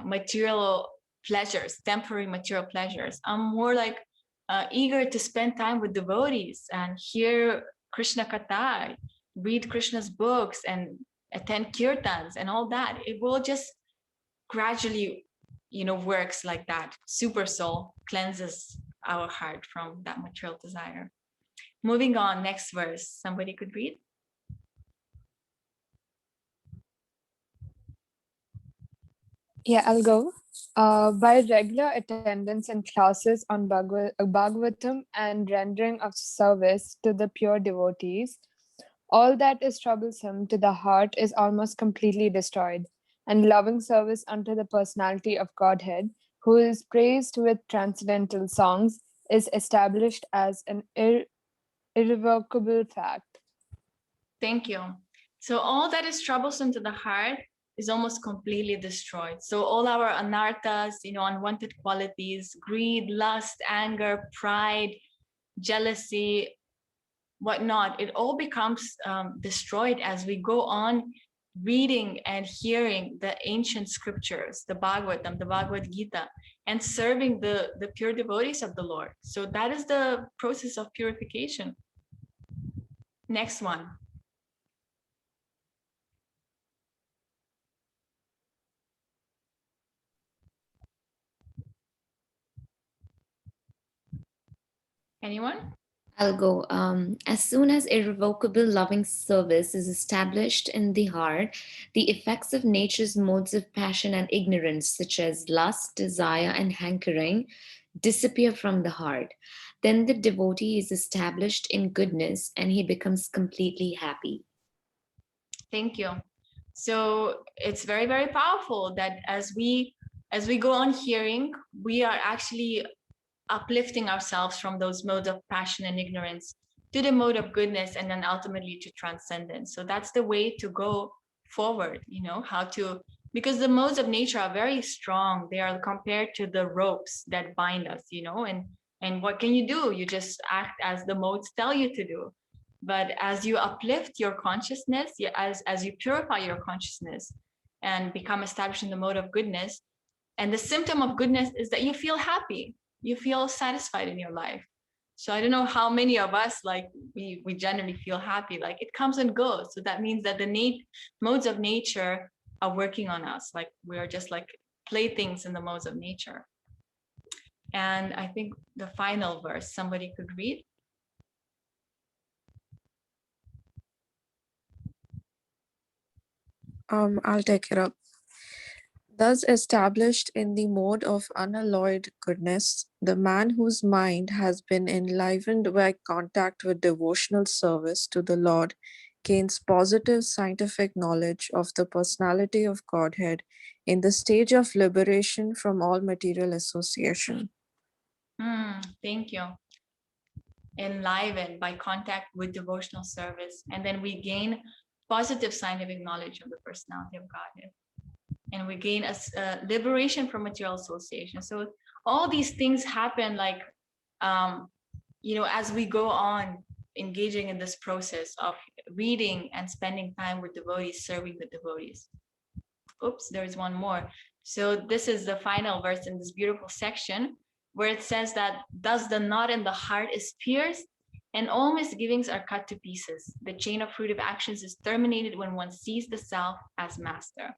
material pleasures, temporary material pleasures. I'm more like eager to spend time with devotees and hear Krishna Katha, read Krishna's books and attend kirtans and all that. It will just gradually, works like that. Super soul cleanses our heart from that material desire. Moving on, next verse. Somebody could read. Yeah, I'll go. By regular attendance in classes on Bhagavatam and rendering of service to the pure devotees, all that is troublesome to the heart is almost completely destroyed, and loving service unto the personality of Godhead, who is praised with transcendental songs, is established as an irrevocable fact. Thank you. So all that is troublesome to the heart is almost completely destroyed. So all our anarthas, unwanted qualities, greed, lust, anger, pride, jealousy, whatnot, it all becomes destroyed as we go on reading and hearing the ancient scriptures, the Bhagavatam, the Bhagavad-Gita, and serving the pure devotees of the Lord. So that is the process of purification. Next one. Anyone? I'll go. As soon as irrevocable loving service is established in the heart, the effects of nature's modes of passion and ignorance, such as lust, desire, and hankering, disappear from the heart. Then the devotee is established in goodness and he becomes completely happy. Thank you. So it's very, very powerful that as we go on hearing, we are actually uplifting ourselves from those modes of passion and ignorance to the mode of goodness and then ultimately to transcendence. So that's the way to go forward, how to, because the modes of nature are very strong. They are compared to the ropes that bind us, and what can you do? You just act as the modes tell you to do. But as you uplift your consciousness, as you purify your consciousness and become established in the mode of goodness, and the symptom of goodness is that you feel happy, you feel satisfied in your life. So I don't know how many of us, like we generally feel happy, like it comes and goes. So that means that the modes of nature are working on us. Like we are just like playthings in the modes of nature. And I think the final verse, somebody could read. I'll take it up. Thus established in the mode of unalloyed goodness, the man whose mind has been enlivened by contact with devotional service to the Lord gains positive scientific knowledge of the personality of Godhead in the stage of liberation from all material association. Thank you. Enlivened by contact with devotional service, and then we gain positive scientific knowledge of the personality of Godhead, and we gain a liberation from material association. So all these things happen like as we go on engaging in this process of reading and spending time with devotees, serving the devotees. Oops, there's one more. So this is the final verse in this beautiful section, where it says that thus the knot in the heart is pierced and all misgivings are cut to pieces. The chain of fruitive actions is terminated when one sees the self as master.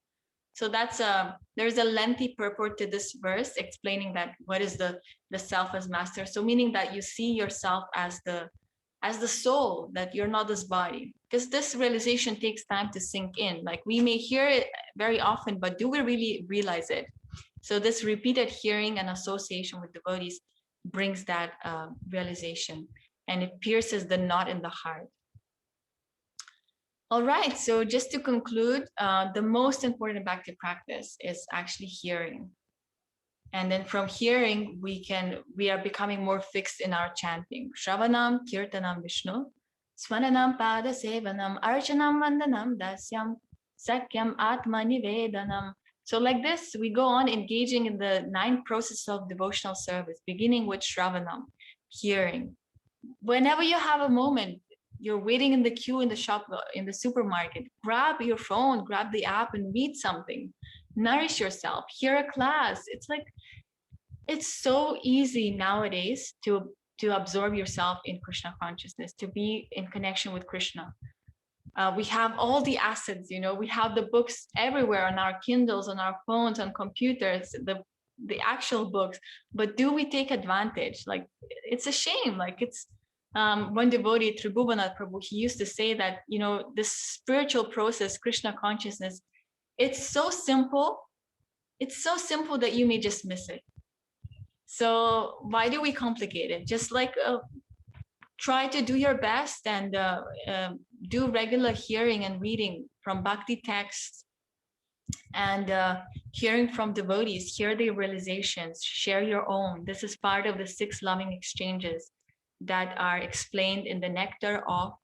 So there's a lengthy purport to this verse explaining that what is the self as master. So meaning that you see yourself as the soul, that you're not this body, because this realization takes time to sink in. Like we may hear it very often, but do we really realize it? So this repeated hearing and association with devotees brings that realization, and it pierces the knot in the heart. All right, so just to conclude, the most important Bhakti practice is actually hearing. And then from hearing, we are becoming more fixed in our chanting. Shravanam, Kirtanam, Vishnu, Swananam, Pada Sevanam, Archanam, Vandanam, Dasyam, Sakyam, Atma Nivedanam. So like this, we go on engaging in the 9 processes of devotional service, beginning with Shravanam, hearing. Whenever you have a moment, you're waiting in the queue in the shop, in the supermarket, grab your phone, grab the app and read something. Nourish yourself, hear a class. It's so easy nowadays to absorb yourself in Krishna consciousness, to be in connection with Krishna. We have all the assets, we have the books everywhere on our Kindles, on our phones, on computers, the actual books. But do we take advantage? Like, it's a shame. Like, it's one devotee, Tribhuvanath Prabhu, he used to say that, this spiritual process, Krishna consciousness, it's so simple. It's so simple that you may just miss it. So why do we complicate it? Just like try to do your best and do regular hearing and reading from Bhakti texts, and hearing from devotees, hear their realizations, share your own. This is part of the 6 loving exchanges that are explained in the nectar of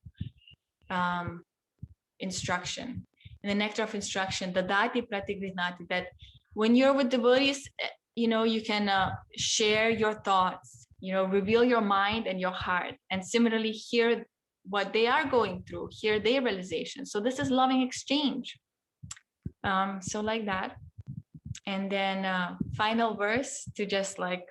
instruction. In the nectar of instruction, Dadati Pratigrihnati, that when you're with devotees, you can share your thoughts, reveal your mind and your heart, and similarly hear what they are going through, hear their realizations. So this is loving exchange. So like that. And then final verse to just like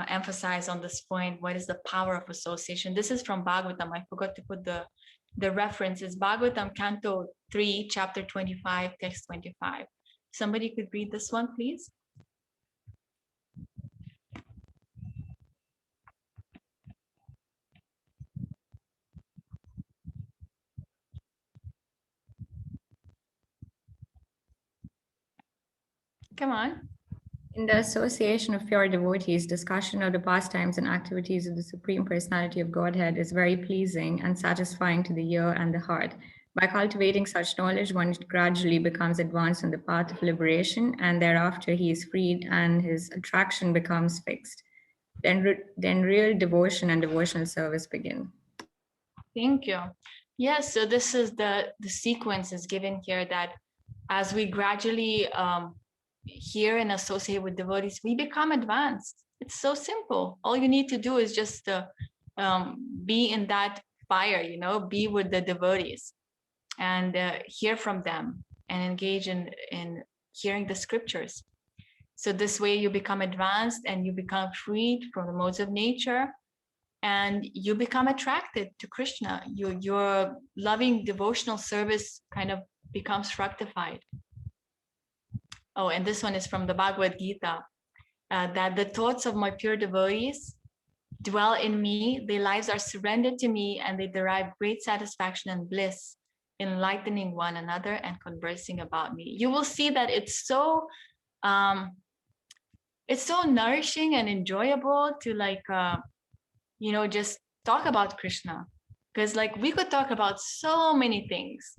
emphasize on this point, what is the power of association? This is from Bhagavatam. I forgot to put the reference. Is Bhagavatam Canto 3, chapter 25, text 25. Somebody could read this one, please. Come on. In the association of pure devotees, discussion of the pastimes and activities of the Supreme Personality of Godhead is very pleasing and satisfying to the ear and the heart. By cultivating such knowledge, one gradually becomes advanced on the path of liberation, and thereafter he is freed and his attraction becomes fixed. Then real devotion and devotional service begin. Thank you. Yes, so this is the sequence is given here, that as we gradually hear and associate with devotees, we become advanced. It's so simple. All you need to do is just be in that fire, be with the devotees and hear from them and engage in hearing the scriptures. So this way you become advanced and you become freed from the modes of nature, and you become attracted to Krishna. Your loving devotional service kind of becomes fructified. Oh, and this one is from the Bhagavad-Gita, that the thoughts of my pure devotees dwell in me, their lives are surrendered to me, and they derive great satisfaction and bliss, enlightening one another and conversing about me. You will see that it's so nourishing and enjoyable to just talk about Krishna, because we could talk about so many things.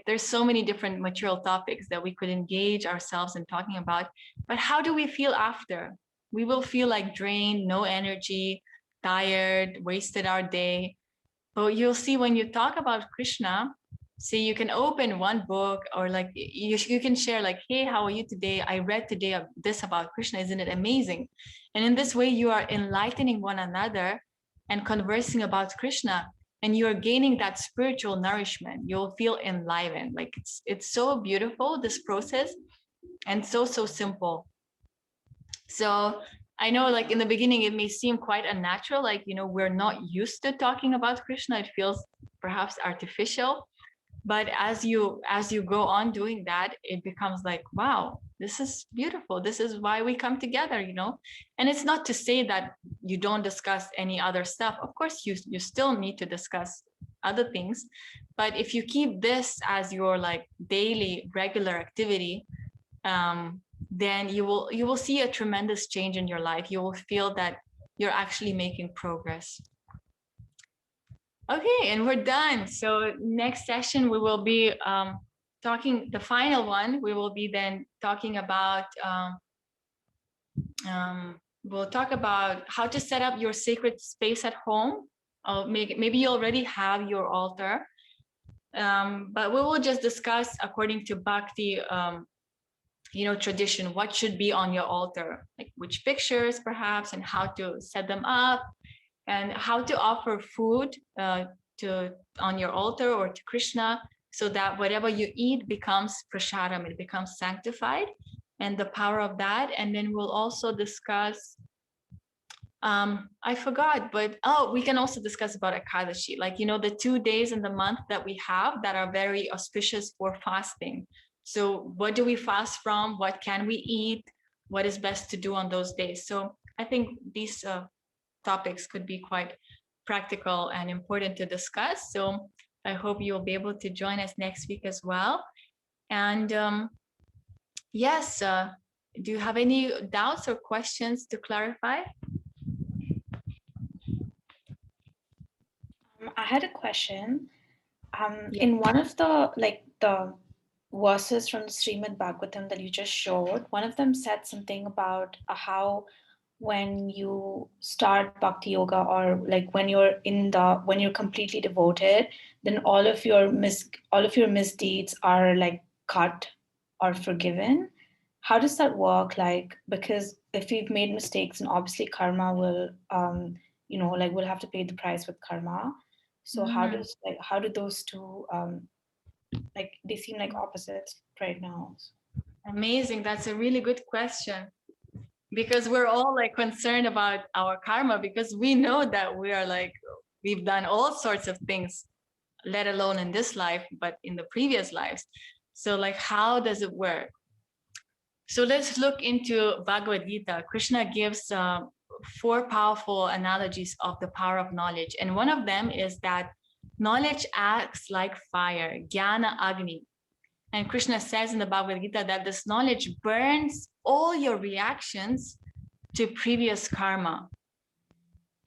There's so many different material topics that we could engage ourselves in talking about, but how do we feel after? We will feel drained, no energy, tired, wasted our day. But you'll see when you talk about Krishna, see, you can open one book, or you can share hey, how are you today? I read today this about Krishna. Isn't it amazing? And in this way, you are enlightening one another and conversing about Krishna, and you're gaining that spiritual nourishment. You'll feel enlivened. It's so beautiful, this process, and so simple. So I know in the beginning, it may seem quite unnatural. We're not used to talking about Krishna. It feels perhaps artificial. But as you go on doing that, it becomes wow, this is beautiful. This is why we come together, And it's not to say that you don't discuss any other stuff. Of course, you still need to discuss other things. But if you keep this as your daily regular activity, then you will see a tremendous change in your life. You will feel that you're actually making progress. Okay, and we're done. So next session, we will be talking, the final one, we will be then talking about, we'll talk about how to set up your sacred space at home. Maybe you already have your altar, but we will just discuss according to Bhakti, tradition, what should be on your altar, which pictures perhaps, and how to set them up, and how to offer food on your altar or to Krishna, so that whatever you eat becomes prasadam, it becomes sanctified, and the power of that. And then we'll also discuss, I forgot, but we can also discuss about Ekadashi, the 2 days in the month that we have that are very auspicious for fasting. So what do we fast from? What can we eat? What is best to do on those days? So I think these topics could be quite practical and important to discuss. So I hope you'll be able to join us next week as well. And yes, do you have any doubts or questions to clarify? I had a question. In one of the the verses from the Srimad Bhagavatam that you just showed, one of them said something about how when you start bhakti yoga, or when you're completely devoted, then all of your misdeeds are cut or forgiven. How does that work? Because if we've made mistakes, and obviously karma will we'll have to pay the price with karma. So how do those two they seem like opposites right now? Amazing. That's a really good question, because we're all concerned about our karma, because we know that we are we've done all sorts of things, let alone in this life, but in the previous lives. So how does it work? So let's look into Bhagavad-Gita. Krishna gives 4 powerful analogies of the power of knowledge. And one of them is that knowledge acts like fire, jnana agni. And Krishna says in the Bhagavad-Gita that this knowledge burns all your reactions to previous karma.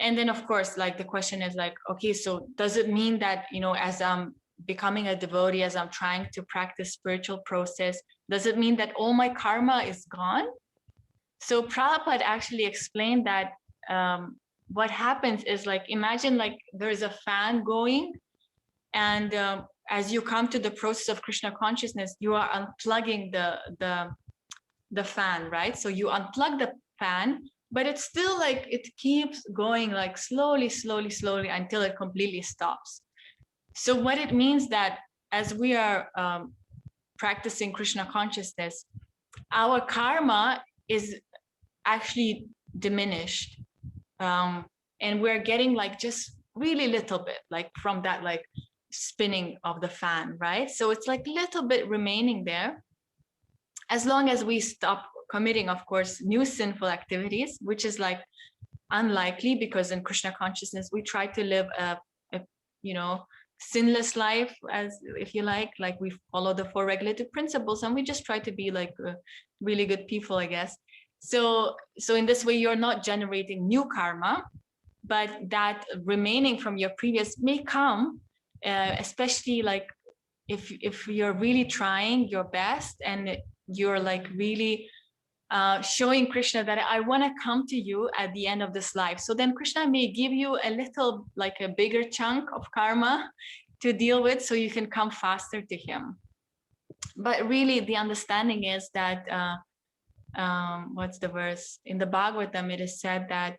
And then, of course, like the question is like, okay, so does it mean that, you know, as I'm becoming a devotee, as I'm trying to practice spiritual process, does it mean that all my karma is gone? So Prabhupada actually explained that what happens is, like, imagine like there's a fan going, and as you come to the process of Krishna consciousness, you are unplugging the fan, right? So you unplug the fan, but it's still like it keeps going like slowly until it completely stops. So what it means that as we are practicing Krishna consciousness, our karma is actually diminished, and we're getting like just really little bit, like from that like spinning of the fan, right? So it's like little bit remaining there, as long as we stop committing, of course, new sinful activities, which is like unlikely, because in Krishna consciousness we try to live a you know, sinless life, as if you like we follow the 4 regulative principles, and we just try to be like really good people, I guess. So in this way you're not generating new karma, but that remaining from your previous may come, especially like if you're really trying your best and you're like really showing Krishna that I want to come to you at the end of this life. So then Krishna may give you a little, like a bigger chunk of karma to deal with, so you can come faster to him. But really the understanding is that, what's the verse? In the Bhagavatam, it is said that,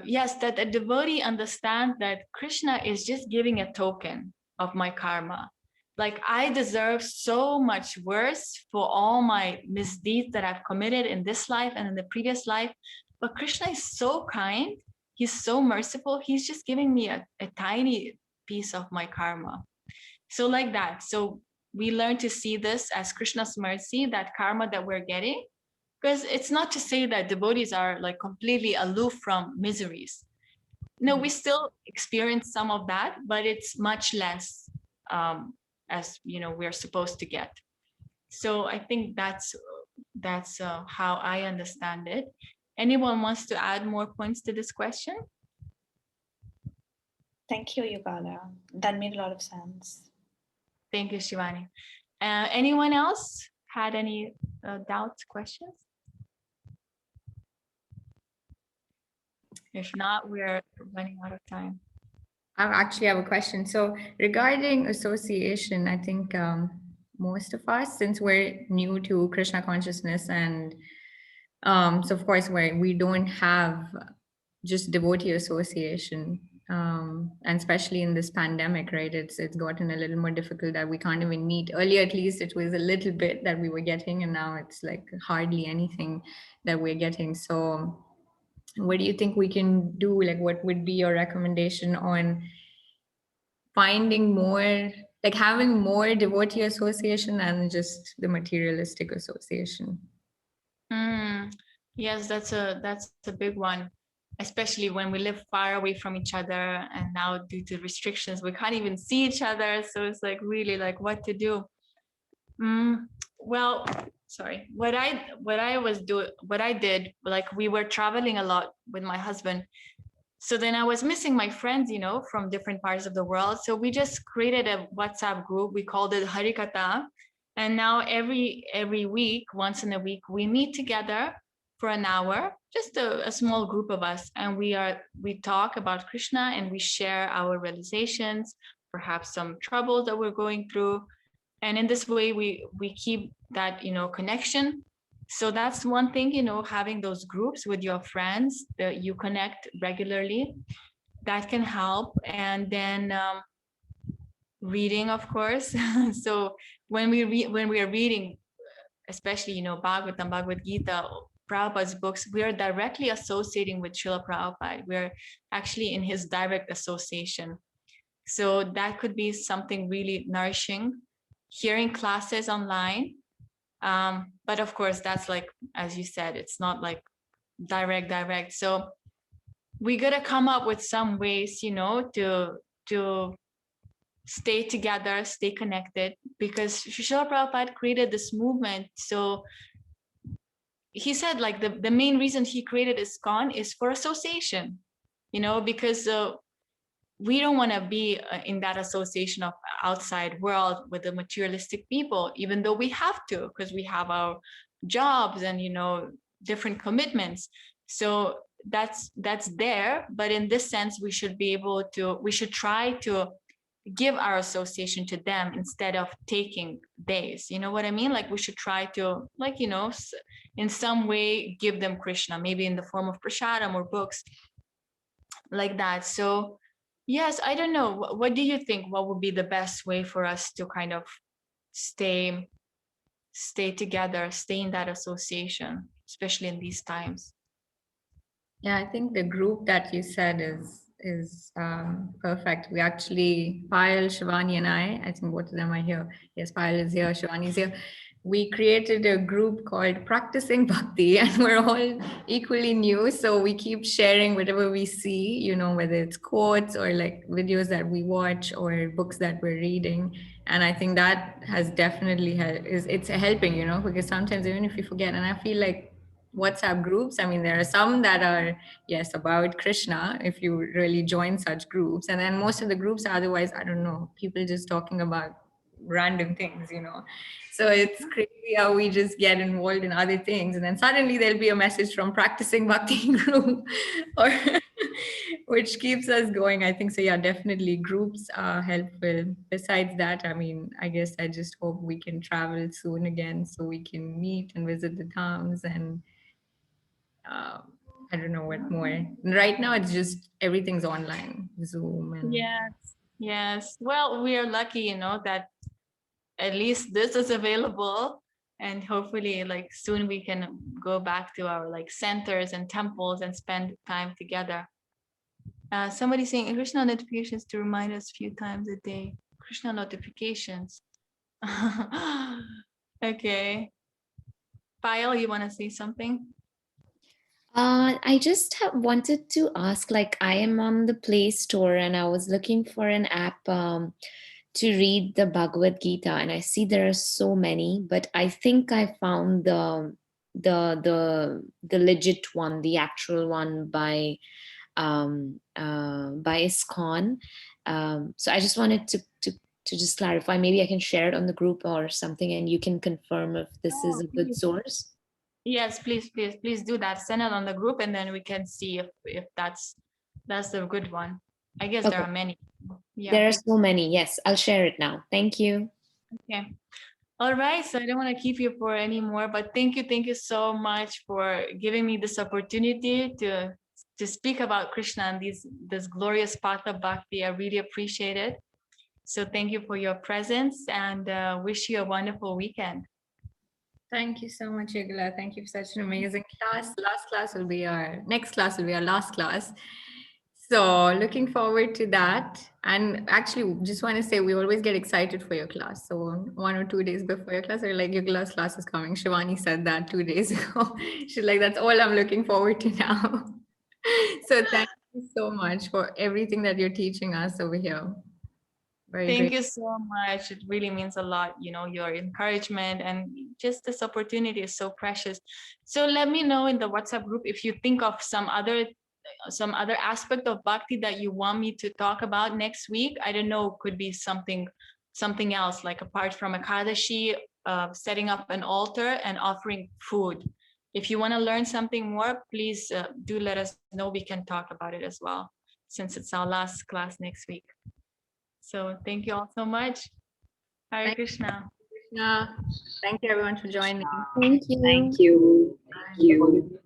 yes, that a devotee understands that Krishna is just giving a token of my karma. Like, I deserve so much worse for all my misdeeds that I've committed in this life and in the previous life. But Krishna is so kind. He's so merciful. He's just giving me a tiny piece of my karma. So like that. So we learn to see this as Krishna's mercy, that karma that we're getting. Because it's not to say that devotees are like completely aloof from miseries. No, we still experience some of that, but it's much less, as you know, we're supposed to get. So I think that's how I understand it. Anyone wants to add more points to this question? Thank you, Yugala. That made a lot of sense. Thank you, Shivani. Anyone else had any doubts, questions? If not, we're running out of time. I actually have a question. So regarding association, I think most of us, since we're new to Krishna consciousness, and so of course we don't have just devotee association, and especially in this pandemic, right? It's gotten a little more difficult that we can't even meet. Earlier, at least, it was a little bit that we were getting, and now it's like hardly anything that we're getting. So what do you think we can do? Like, what would be your recommendation on finding more, like having more devotee association than just the materialistic association? Yes, that's a big one, especially when we live far away from each other, and now due to restrictions we can't even see each other. So it's like really like what to do. Well, sorry, what I did, like, we were traveling a lot with my husband. So then I was missing my friends, you know, from different parts of the world. So we just created a WhatsApp group. We called it Harikatha. And now every week, once in a week, we meet together for an hour, just a small group of us. And we talk about Krishna, and we share our realizations, perhaps some troubles that we're going through. And in this way, we keep that, you know, connection. So that's one thing, you know, having those groups with your friends that you connect regularly, that can help. And then reading, of course. So when we are reading, especially, you know, Bhagavatam, Bhagavad-Gita, Prabhupada's books, we are directly associating with Srila Prabhupada. We're actually in his direct association. So that could be something really nourishing. Hearing classes online. But of course, that's like, as you said, it's not like direct. So we gotta come up with some ways, you know, to stay together, stay connected, because Srila Prabhupada created this movement. So he said like the main reason he created ISKCON is for association, because we don't want to be in that association of outside world with the materialistic people, even though we have to, because we have our jobs and different commitments. So that's there, but in this sense we should try to give our association to them instead of taking days. You know what I mean? Like we should try to, in some way give them Krishna, maybe in the form of prasadam or books, like that. So yes, I don't know. What do you think? What would be the best way for us to kind of stay together, stay in that association, especially in these times? Yeah, I think the group that you said is perfect. We actually, Payal, Shivani, and I think both of them are here. Yes, Payal is here, Shivani is here. We created a group called Practicing Bhakti, and we're all equally new. So we keep sharing whatever we see, whether it's quotes or like videos that we watch or books that we're reading. And I think that has definitely it's helping, because sometimes even if you forget, and I feel like WhatsApp groups, I mean, there are some that are, yes, about Krishna, if you really join such groups. And then most of the groups are otherwise, I don't know, people just talking about random things, So it's crazy how we just get involved in other things. And then suddenly there'll be a message from Practicing Bhakti group, or which keeps us going. I think so. Yeah, definitely groups are helpful. Besides that, I mean, I guess I just hope we can travel soon again so we can meet and visit the dhams and I don't know what more. Right now, it's just everything's online, Zoom, and Yes. Well, we are lucky, that at least this is available, and hopefully, like soon we can go back to our like centers and temples and spend time together. Somebody saying Krishna notifications to remind us a few times a day. Krishna notifications. Okay. Payal, you want to say something? I just wanted to ask, like, I am on the Play Store and I was looking for an app to read the Bhagavad-Gita, and I see there are so many, but I think I found the legit one, the actual one by ISKCON. So I just wanted to just clarify. Maybe I can share it on the group or something, and you can confirm if this is a good source. Yes, please do that. Send it on the group, and then we can see if that's the good one. I guess there are many. Yeah. There are so many. Yes, I'll share it now. Thank you. Okay. All right. So I don't want to keep you for any more, but thank you so much for giving me this opportunity to speak about Krishna and this glorious path of bhakti. I really appreciate it. So thank you for your presence, and wish you a wonderful weekend. Thank you so much, Yugla. Thank you for such an amazing class. Next class will be our last class. So looking forward to that. And actually, just want to say, we always get excited for your class. So 1 or 2 days before your class, we're like, Yugla's class is coming. Shivani said that 2 days ago. She's like, that's all I'm looking forward to now. So thank you so much for everything that you're teaching us over here. Thank you so much. It really means a lot, your encouragement, and just this opportunity is so precious. So let me know in the WhatsApp group if you think of some other aspect of bhakti that you want me to talk about next week. I don't know, could be something else, like apart from Ekadashi, setting up an altar and offering food. If you want to learn something more, please do let us know. We can talk about it as well, since it's our last class next week. So thank you all so much. Hare Krishna. Thank you everyone for joining. Thank you. Thank you. Thank you.